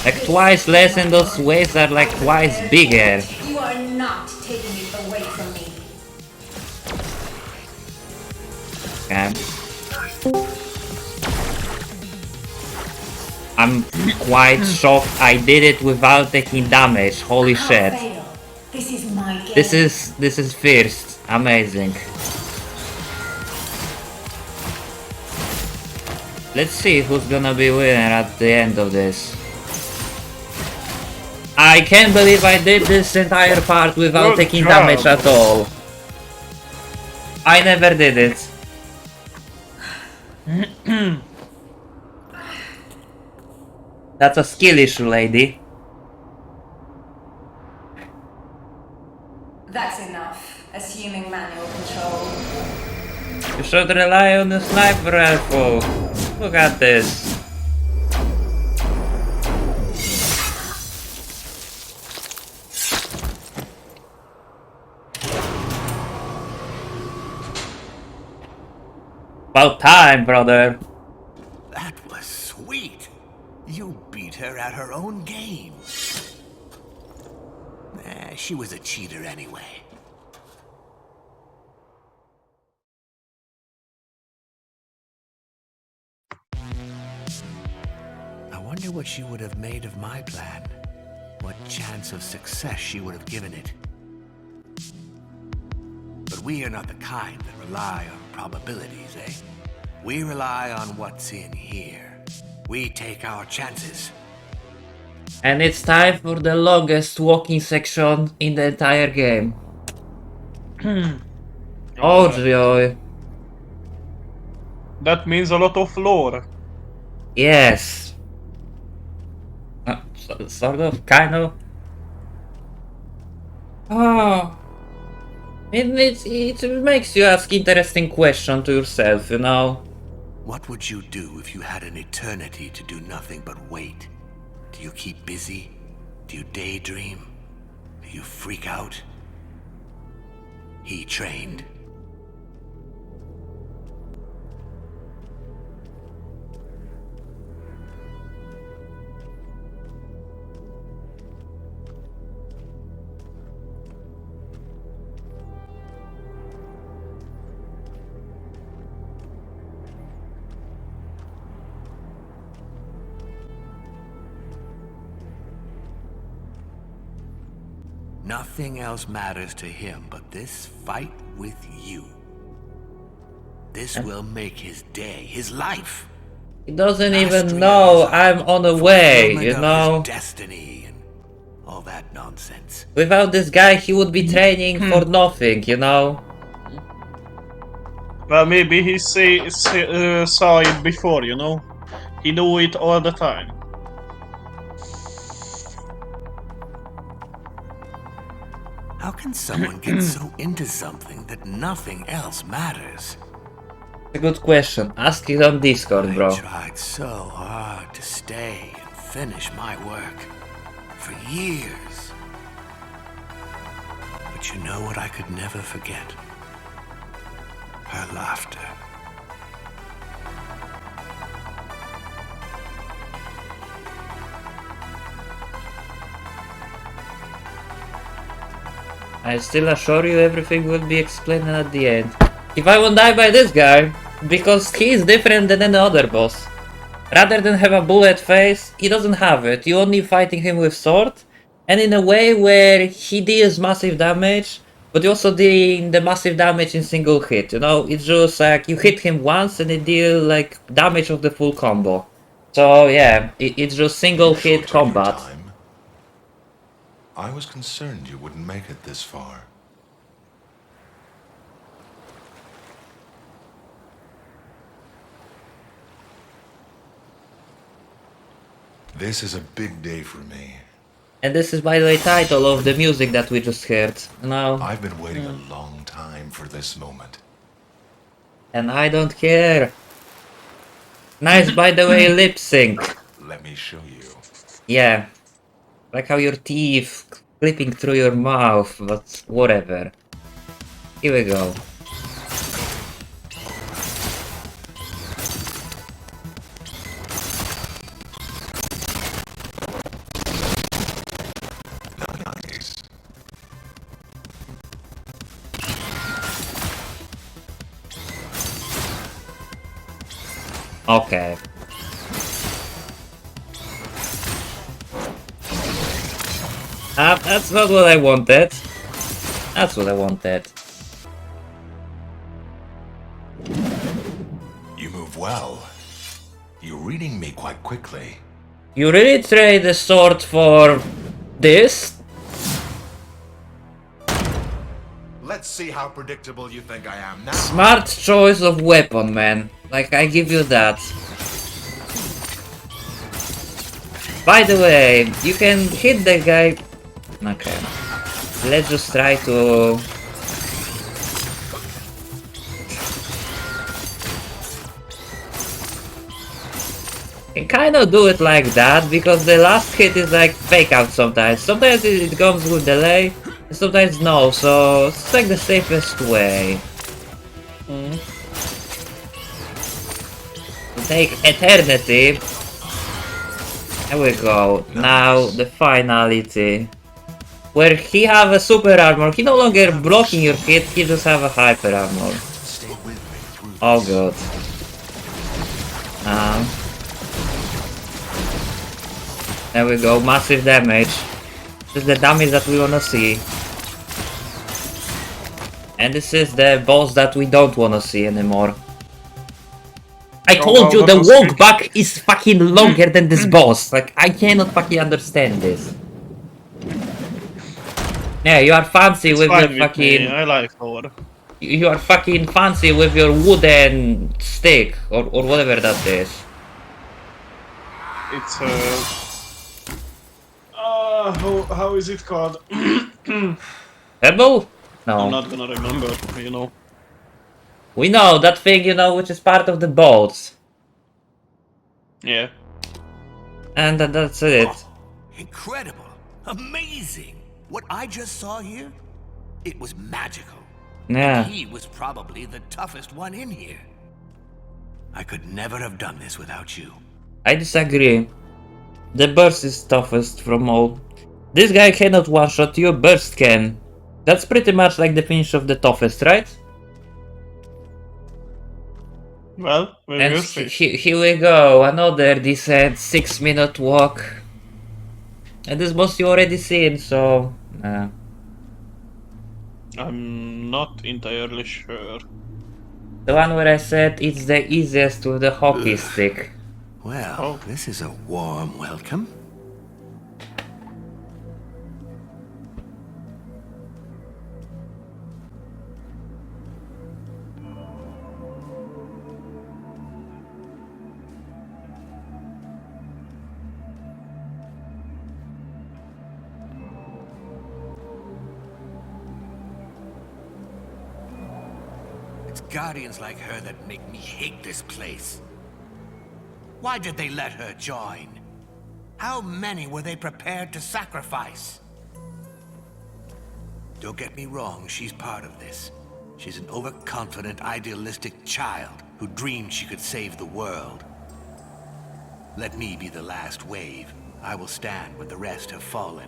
Like twice less, and those waves are like twice bigger. You are not taking it away from me. Okay. I'm quite shocked I did it without taking damage. Holy shit. Fail. This is my game. This is first. Amazing. Let's see who's gonna be winner at the end of this. I can't believe I did this entire part without Good taking job. damage at all. I never did it. That's a skill issue, lady. That's enough. Assuming manual control. You should rely on the sniper rifle. Look at this. About time, brother. That was sweet. You beat her at her own game. She was a cheater anyway. I wonder what she would have made of my plan. What chance of success she would have given it. But we are not the kind that rely on probabilities, eh? We rely on what's in here. We take our chances. And it's time for the longest walking section in the entire game. Oh joy. That means a lot of lore. Yes. Sort of, kind of. Oh. It makes you ask interesting questions to yourself, you know? What would you do if you had an eternity to do nothing but wait? Do you keep busy? Do you daydream? Do you freak out? He trained. Nothing else matters to him but this fight with you. This will make his day, his life. He doesn't even Mastery know of his I'm on the way, fulfillment you of know? his destiny and all that nonsense. Without this guy, he would be training for nothing, you know? Well, maybe he saw it before, you know? He knew it all the time. How can someone get so into something that nothing else matters? A good question. Ask it on Discord, bro. I tried so hard to stay and finish my work for years. But you know what I could never forget? Her laughter. I still assure you everything will be explained at the end. If I won't die by this guy, because he is different than any other boss. Rather than have a bullet face, he doesn't have it. You're only fighting him with sword, and in a way where he deals massive damage, but you're also dealing the massive damage in single hit. You know, it's just like you hit him once and it deals like damage of the full combo. So yeah, it's just single You sure hit took your combat. time. I was concerned you wouldn't make it this far. This is a big day for me. And this is by the way title of the music that we just heard. You know, I've been waiting a long time for this moment. and I don't care. Nice by the way lip sync. Let me show you. Yeah. Like how your teeth clipping through your mouth, but whatever. Here we go. Nice. Okay. That's not what I wanted. That's what I wanted. You move well. You're reading me quite quickly. You really trade the sword for this? Let's see how predictable you think I am now. Smart choice of weapon, man. Like, I give you that. By the way, you can hit the guy... Okay. Let's just try to... You kind of do it like that, because the last hit is like fake out sometimes. Sometimes it comes with delay, and sometimes no, so it's like the safest way. To take eternity. There we go. Now the finality. Where he have a super armor, he no longer blocking your hit, he just have a hyper armor. Stay with me through Oh this. god. There we go, massive damage. This is the damage that we wanna see. And this is the boss that we don't wanna see anymore. I told you the walk back is fucking longer than this boss. Like, I cannot fucking understand this. Yeah, you are fancy with your fucking... I like Thor. You are fucking fancy with your wooden stick, or whatever that is. It's how is it called? Pebble? No. I'm not gonna remember, you know. We know, that thing, you know, which is part of the boats. Yeah. And that's it. Incredible. Amazing. What I just saw here, it was magical. Yeah. He was probably the toughest one in here. I could never have done this without you. I disagree. The burst is toughest from all. This guy cannot one-shot you, burst can. That's pretty much like the finish of the toughest, right? Well, we And will see. here we go, another decent 6-minute walk. And this boss you already seen, so... I'm not entirely sure. The one where I said it's the easiest with the hockey stick. Well, this is a warm welcome. It's guardians like her that make me hate this place. Why did they let her join? How many were they prepared to sacrifice? Don't get me wrong, she's part of this. She's an overconfident, idealistic child who dreamed she could save the world. Let me be the last wave. I will stand when the rest have fallen.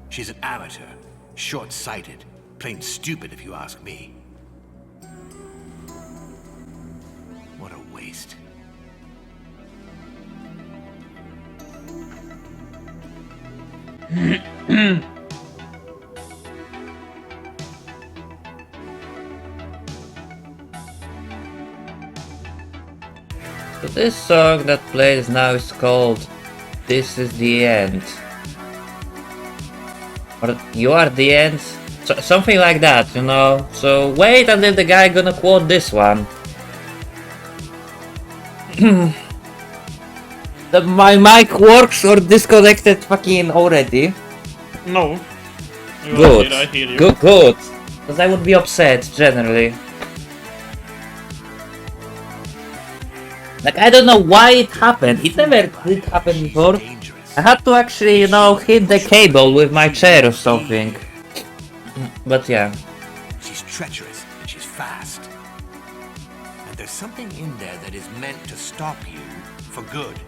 She's an amateur, short-sighted, plain stupid if you ask me. waste. So this song that plays now is called This Is The End. Or You Are The End? Something like that, you know? So wait until the guy gonna quote this one. My mic works or disconnected fucking already? No. You Good. are here, I hear you. Good. Because I would be upset, generally. Like, I don't know why it happened. It never did happen before. Dangerous. I had to actually, you know, hit the cable with my chair or something. But yeah. She's treacherous and she's fast. And there's something in there that is meant to stop you for good.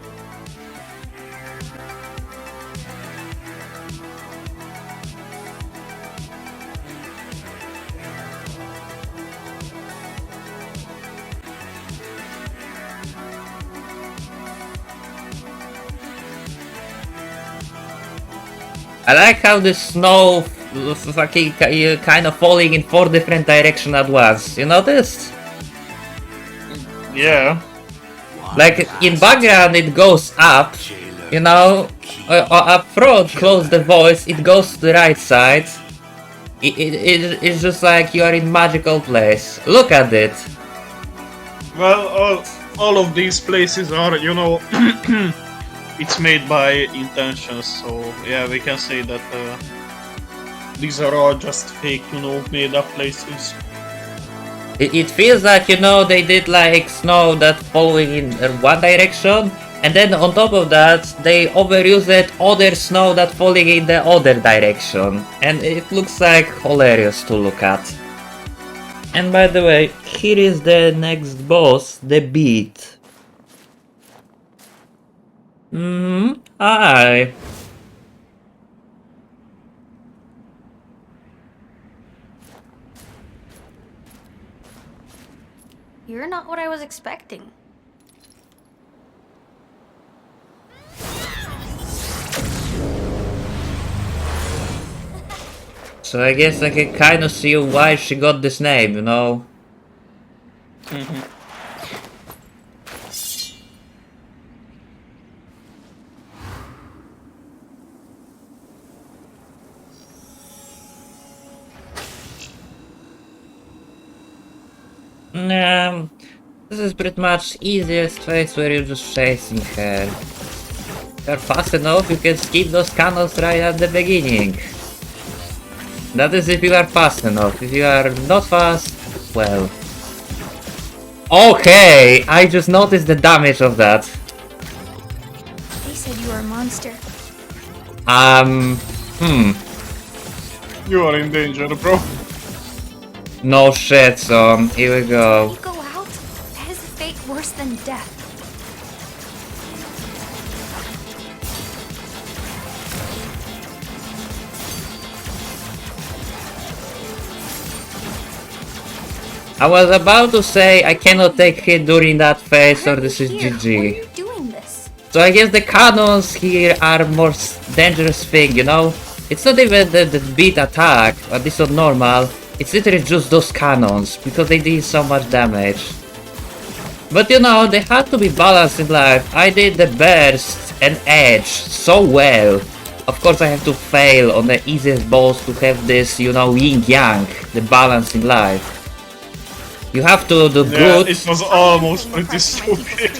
I like how the snow fucking kind of falling in 4 different directions at once. You noticed? Yeah. Like, in background it goes up, you know, up front, close the voice, it goes to the right side. It's just like you are in magical place. Look at it. Well, all of these places are, you know, it's made by intentions, so yeah, we can say that these are all just fake, you know, made up places. It feels like, you know, they did like snow that following in one direction, and then on top of that, they overused other snow that falling in the other direction. And it looks like hilarious to look at. And by the way, here is the next boss, the Beat. Hi. You're not what I was expecting. So I guess I can kind of see why she got this name, you know? This is pretty much easiest phase where you're just chasing her. If you're fast enough, you can skip those cannons right at the beginning. That is if you are fast enough. If you are not fast, well... Okay, I just noticed the damage of that. They said you were a monster. You are in danger, bro. No shit, son. Here we go. You go out? That is a fate worse than death. I was about to say I cannot take hit during that phase Why or are this you is here? Why are GG. you doing this? So I guess the cannons here are more dangerous thing, you know? It's not even the beat attack, but this is normal. It's literally just those cannons, because they did so much damage. But you know, they had to be balanced in life. I did the burst and edge so well. Of course I have to fail on the easiest boss to have this, you know, yin-yang, the balance in life. You have to do Yeah, good. it was almost pretty stupid.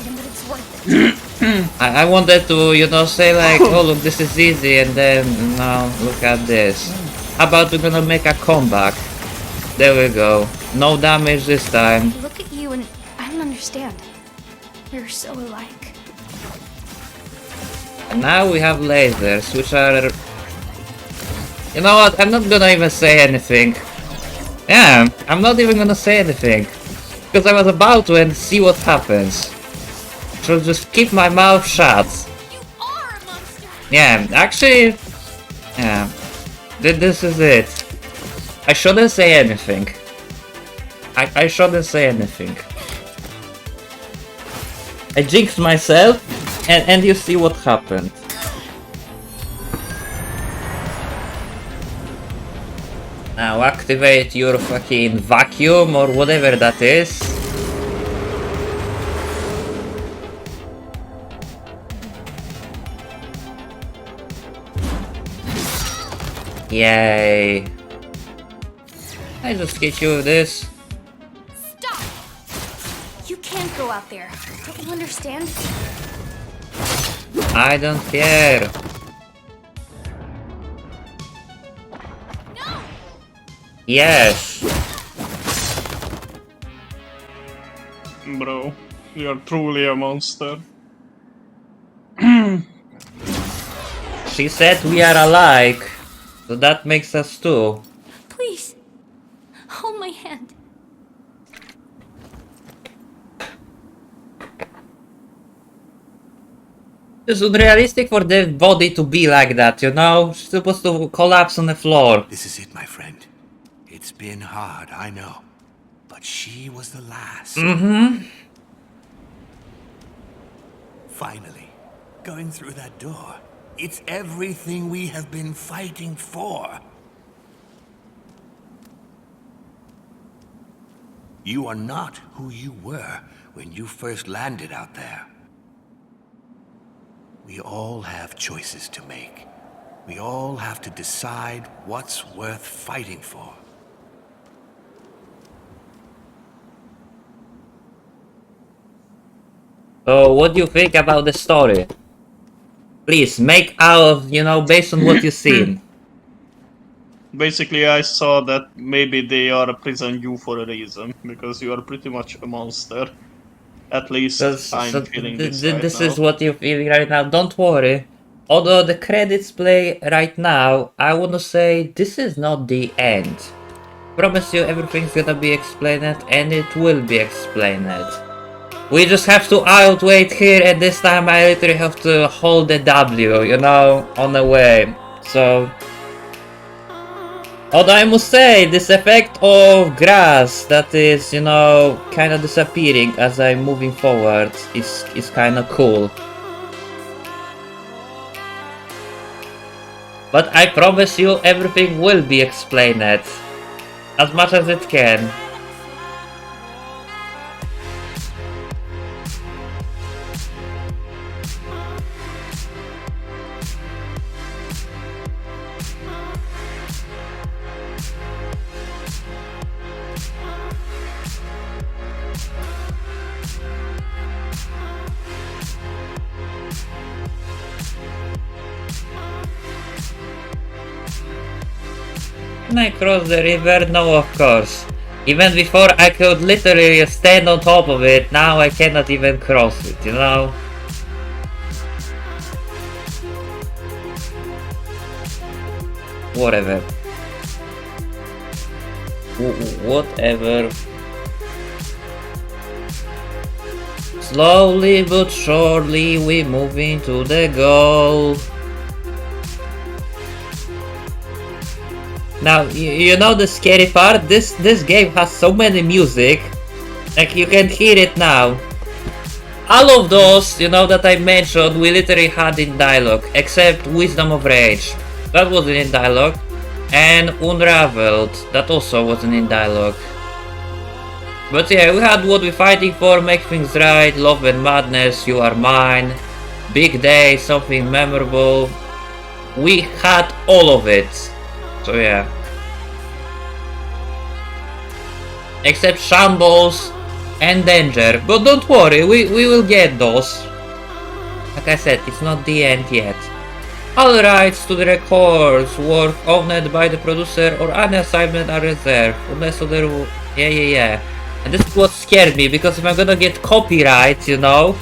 I wanted to, you know, say like, oh look, this is easy, and then, now, look at this. How about we're gonna make a comeback? There we go. No damage this time. I look at you and I don't understand. We're so alike. And now we have lasers, which are... You know what, I'm not gonna even say anything. Yeah, I'm not even gonna say anything. Because I was about to and see what happens. So just keep my mouth shut. You are a monster! Yeah, actually... Yeah. This is it. I shouldn't say anything. I shouldn't say anything. I jinxed myself, and you see what happened. Now activate your fucking vacuum or whatever that is. Yay. I just get you with this. Stop! You can't go out there. Don't you understand? I don't care. No! Yes. Bro, you're truly a monster. She said we are alike, so that makes us two. Please, hold my hand. It's unrealistic for the body to be like that, you know? She's supposed to collapse on the floor. This is it, my friend. It's been hard, I know. But she was the last. Finally, going through that door. It's everything we have been fighting for. You are not who you were when you first landed out there. We all have choices to make. We all have to decide what's worth fighting for. So, what do you think about the story? Please, make out, you know, based on what you've seen. Basically, I saw that maybe they are prison you for a reason, because you are pretty much a monster. At least I'm feeling this right this now. is what you're feeling right now. Don't worry. Although the credits play right now, I wanna say this is not the end. Promise you everything's gonna be explained and it will be explained. We just have to outwait here, and this time I literally have to hold the W, you know, on the way. So, although I must say, this effect of grass that is, you know, kind of disappearing as I'm moving forward is kind of cool. But I promise you, everything will be explained as much as it can. Can I cross the river? No, of course. Even before I could literally stand on top of it, now I cannot even cross it, you know? Whatever. Whatever. Slowly but surely we moving to the goal. Now, you know the scary part? This game has so many music, like you can hear it now. All of those, you know, that I mentioned, we literally had in dialogue, except Wisdom of Rage. That wasn't in dialogue. And Unraveled, that also wasn't in dialogue. But yeah, we had What We're Fighting For, Make Things Right, Love and Madness, You Are Mine, Big Day, Something Memorable. We had all of it. So yeah. Except Shambles and Danger. But don't worry, we will get those. Like I said, it's not the end yet. All rights to the records were owned by the producer or any assignment are reserved. Unless other... Yeah. And this is what scared me, because if I'm gonna get copyright, you know,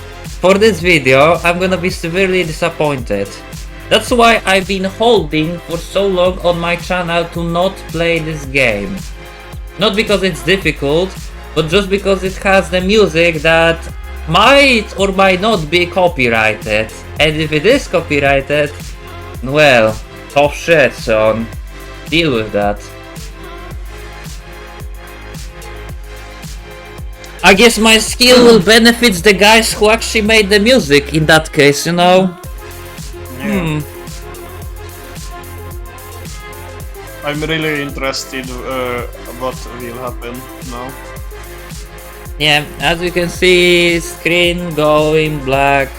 for this video, I'm gonna be severely disappointed. That's why I've been holding for so long on my channel to not play this game. Not because it's difficult, but just because it has the music that might or might not be copyrighted. And if it is copyrighted, well, tough shit, son. Deal with that. I guess my skill will benefit the guys who actually made the music in that case, you know? I'm really interested what will happen now. Yeah, as you can see, screen going black.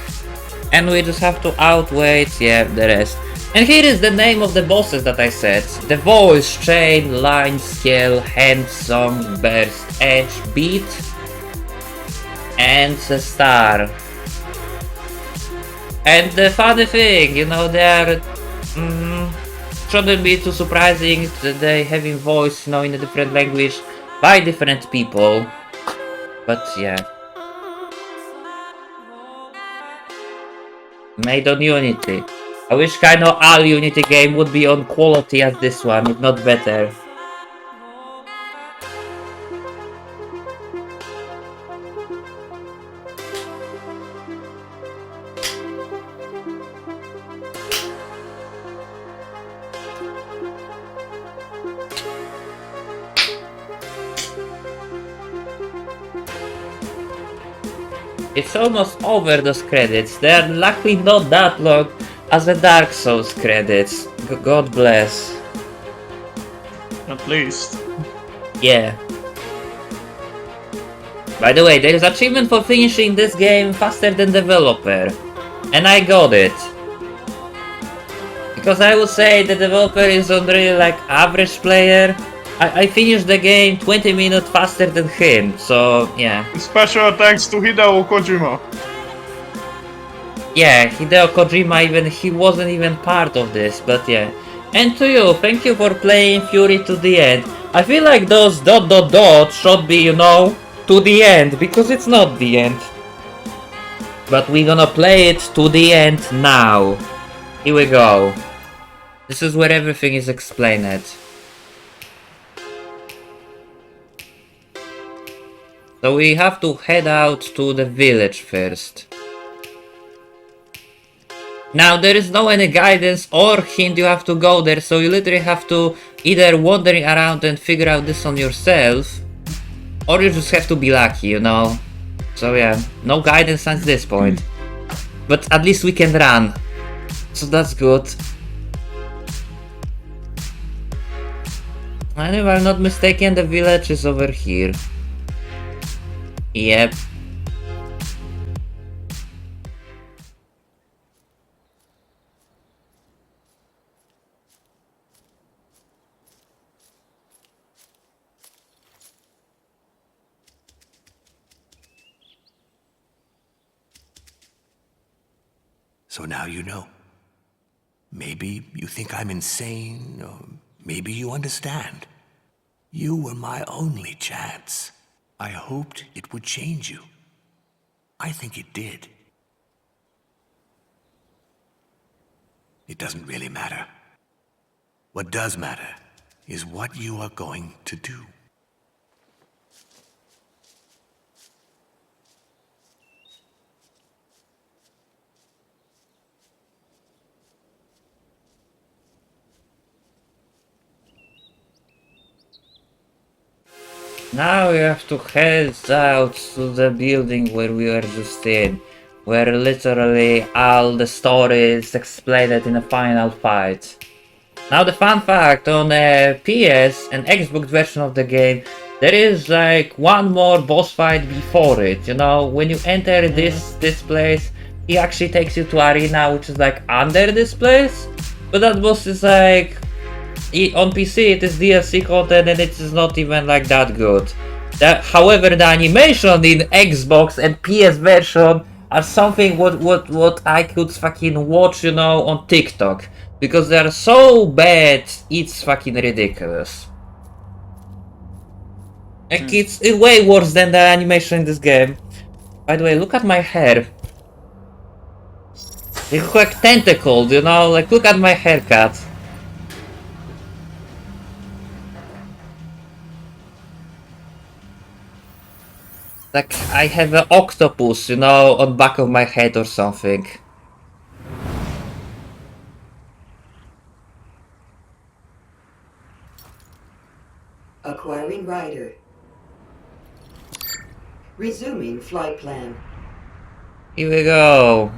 And we just have to outwait, yeah, the rest. And here is the name of the bosses that I said. The voice, chain, line, scale, hand, song, burst, edge, beat, and the star. And the funny thing, you know, they are... shouldn't be too surprising that they having voice, you know, in a different language by different people. But yeah. Made on Unity. I wish kind of all Unity game would be on quality as this one, if not better. It's almost over those credits. They are luckily not that long as the Dark Souls credits. God bless. At least. Yeah. By the way, there is achievement for finishing this game faster than developer. And I got it. Because I would say the developer is on really like average player. I finished the game 20 minutes faster than him, so yeah. Special thanks to Hideo Kojima. Yeah, Hideo Kojima he wasn't even part of this, but yeah. And to you, thank you for playing Furi to the end. I feel like those ... should be, you know, to the end, because it's not the end. But we're gonna play it to the end now. Here we go. This is where everything is explained. So we have to head out to the village first. Now there is no any guidance or hint you have to go there, so you literally have to either wandering around and figure out this on yourself, or you just have to be lucky, you know. So yeah, no guidance at this point. But at least we can run. So that's good. And if I'm not mistaken, the village is over here. Yep. So now you know. Maybe you think I'm insane, or maybe you understand. You were my only chance. I hoped it would change you. I think it did. It doesn't really matter. What does matter is what you are going to do. Now we have to head out to the building where we were just in, where literally all the story is explained in a final fight. Now the fun fact, on the PS and Xbox version of the game, there is like one more boss fight before it, you know, when you enter this place, he actually takes you to arena which is like under this place, but that boss is like... on PC it is DLC content and it is not even like that good. However, the animation in Xbox and PS version are something what I could fucking watch, you know, on TikTok. Because they are so bad, it's fucking ridiculous. Like, it's way worse than the animation in this game. By the way, look at my hair. They look like tentacled, you know, like look at my haircut. Like I have an octopus, you know, on back of my head or something. Acquiring rider. Resuming flight plan. Here we go.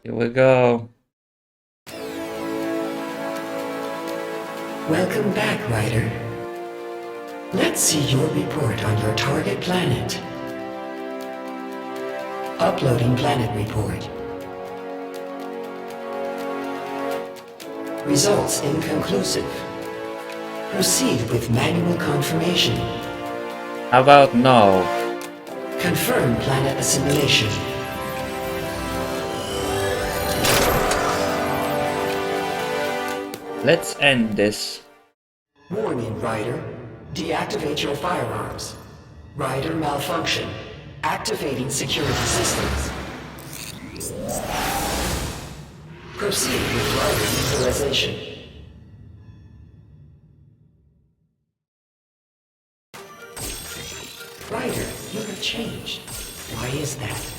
Here we go. Welcome back, Ryder. Let's see your report on your target planet. Uploading planet report. Results inconclusive. Proceed with manual confirmation. How about no? Confirm planet assimilation. Let's end this. Warning, Ryder. Deactivate your firearms. Ryder malfunction. Activating security systems. Proceed with Ryder neutralization. Ryder, you have changed. Why is that?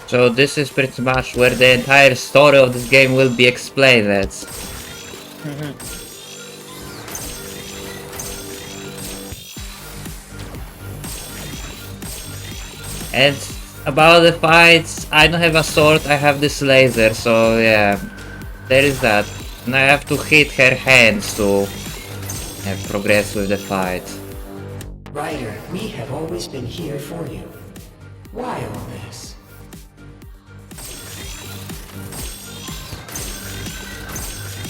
So this is pretty much where the entire story of this game will be explained. And about the fights, I don't have a sword, I have this laser, so yeah, there is that. And I have to hit her hands to progress with the fight. Ryder, we have always been here for you. Why all this?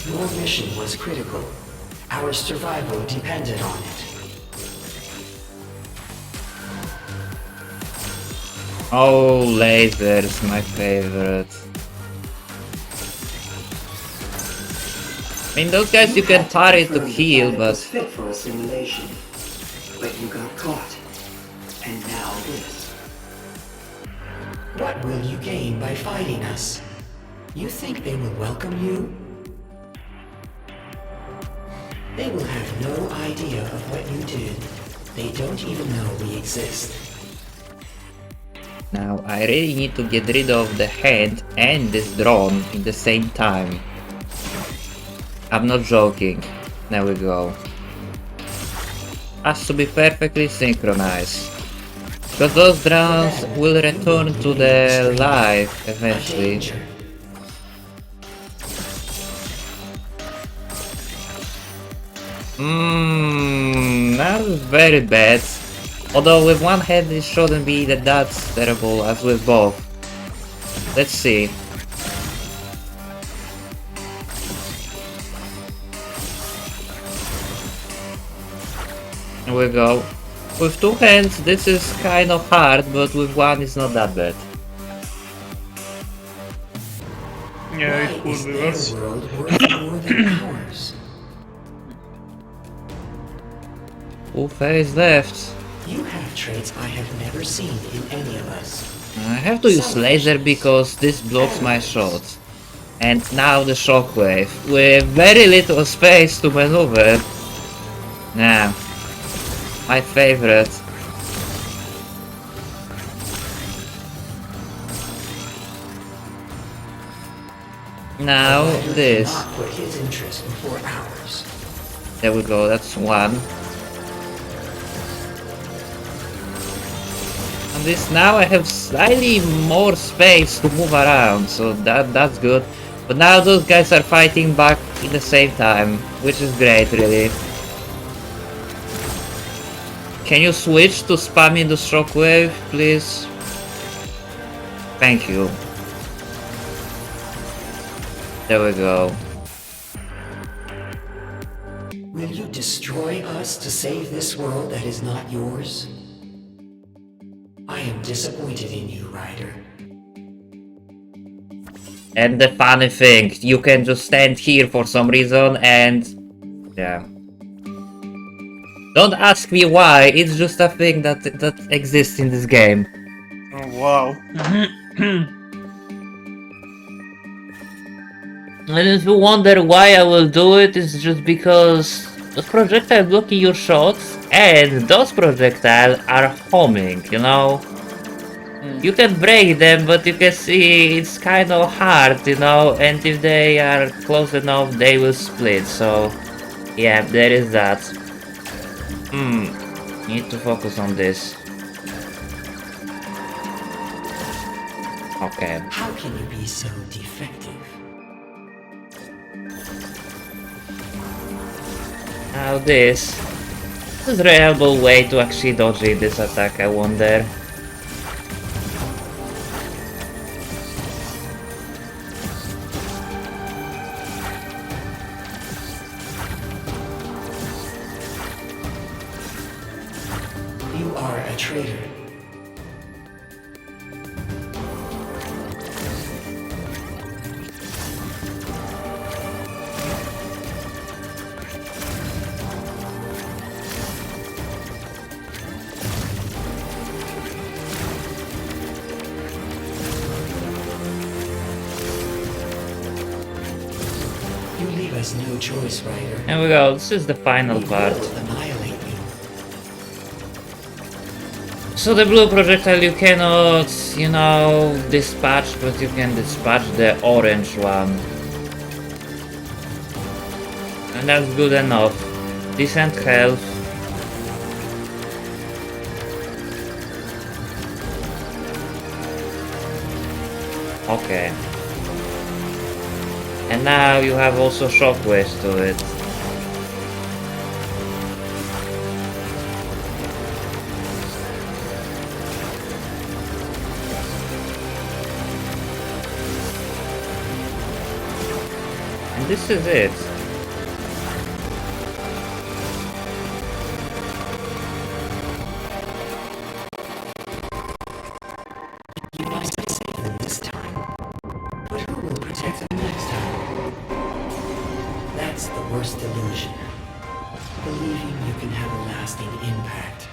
Your mission was critical. Our survival depended on it. Oh, lasers, my favorite. I mean, those guys you can parry to heal, but... fit for assimilation. But you got caught. And now this. What will you gain by fighting us? You think they will welcome you? They will have no idea of what you did. They don't even know we exist. Now I really need to get rid of the hand and this drone in the same time. I'm not joking. There we go. Has to be perfectly synchronized. Because those drones will return to the life eventually. Danger. That's very bad. Although with one head it shouldn't be that's terrible as with both. Let's see. Here we go. With two hands this is kind of hard, but with one it's not that bad. Yeah, Why it could is be their worse. world worth more than ours? 2 fairies left. You have traits I have never seen in any of us. I have to use laser because this blocks my shots. And now the shockwave, with very little space to maneuver. Nah, my favorite. Now Ryder this. cannot put his interest before ours. There we go, that's one. And this now I have slightly more space to move around, so that's good. But now those guys are fighting back in the same time, which is great really. Can you switch to spamming the shockwave, please? Thank you. There we go. Will you destroy us to save this world that is not yours? I am disappointed in you, Ryder. And the funny thing, you can just stand here for some reason and... yeah. Don't ask me why, it's just a thing that exists in this game. Oh, wow. And if you wonder why I will do it, it's just because those projectiles blocking your shots and those projectiles are homing, you know? You can break them, but you can see it's kind of hard, you know? And if they are close enough, they will split, so... yeah, there is that. Need to focus on this. Okay. How can you be so defective? Now this is a reliable way to actually dodge this attack, I wonder. You are a traitor. You leave us no choice, Ryder. Here we go, this is the final We part. will annihilate you. So the blue projectile you cannot, you know, dispatch, but you can dispatch the orange one. And that's good enough. Decent health. Okay. And now you have also shockwaves to it. And this is it. You must save them this time. But who will protect them next time? That's the worst delusion. Believing you can have a lasting impact.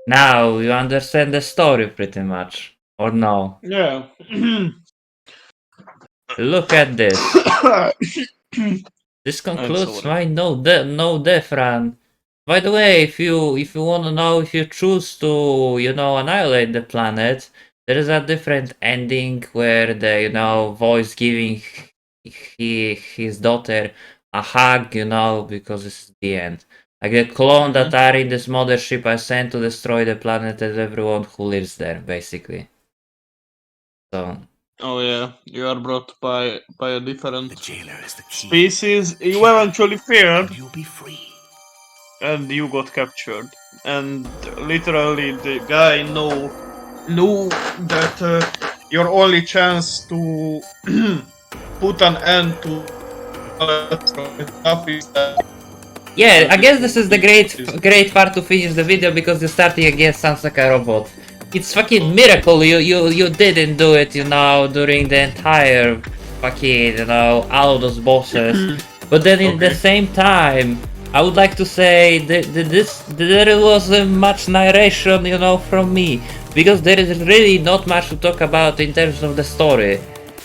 Now you understand the story pretty much, or no? Yeah. Look at this. This I'm concludes sorry. my no death run. By the way, if you want to know if you choose to annihilate the planet, there is a different ending where the voice giving his daughter a hug, because it's the end. Like the clone that are in this mothership are sent to destroy the planet and everyone who lives there, basically. So Oh yeah, you are brought by a The different jailer is the key. species. You Kill him, eventually feared, and you'll be free. and you got captured. And literally, the guy knew that your only chance to put an end to stuff is that yeah, I guess this is the you great part to finish the video because the starting again sounds like a robot. It's fucking miracle you didn't do it, during the entire fucking all of those bosses. But then in the Okay. same time, I would like to say that there wasn't much narration, from me because there is really not much to talk about in terms of the story.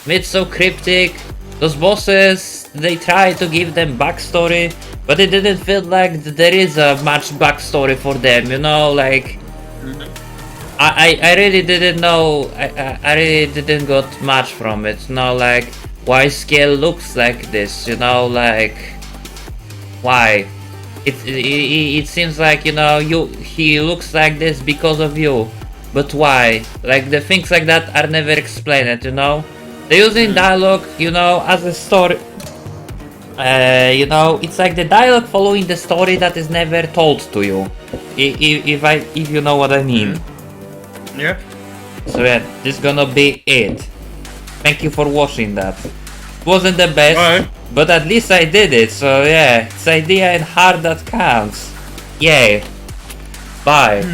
It's so cryptic. Those bosses, they try to give them backstory, but it didn't feel like there is a much backstory for them, like I really didn't know. I really didn't got much from it. Like why Scale looks like this. Like why? It seems like he looks like this because of you, but why? Like the things like that are never explained. They're using dialogue, as a story. It's like the dialogue following the story that is never told to you. If you know what I mean. Yeah. So yeah, this is gonna be it. Thank you for watching that. It wasn't the best, Bye. but at least I did it. So yeah, it's idea and heart that counts. Yay. Bye.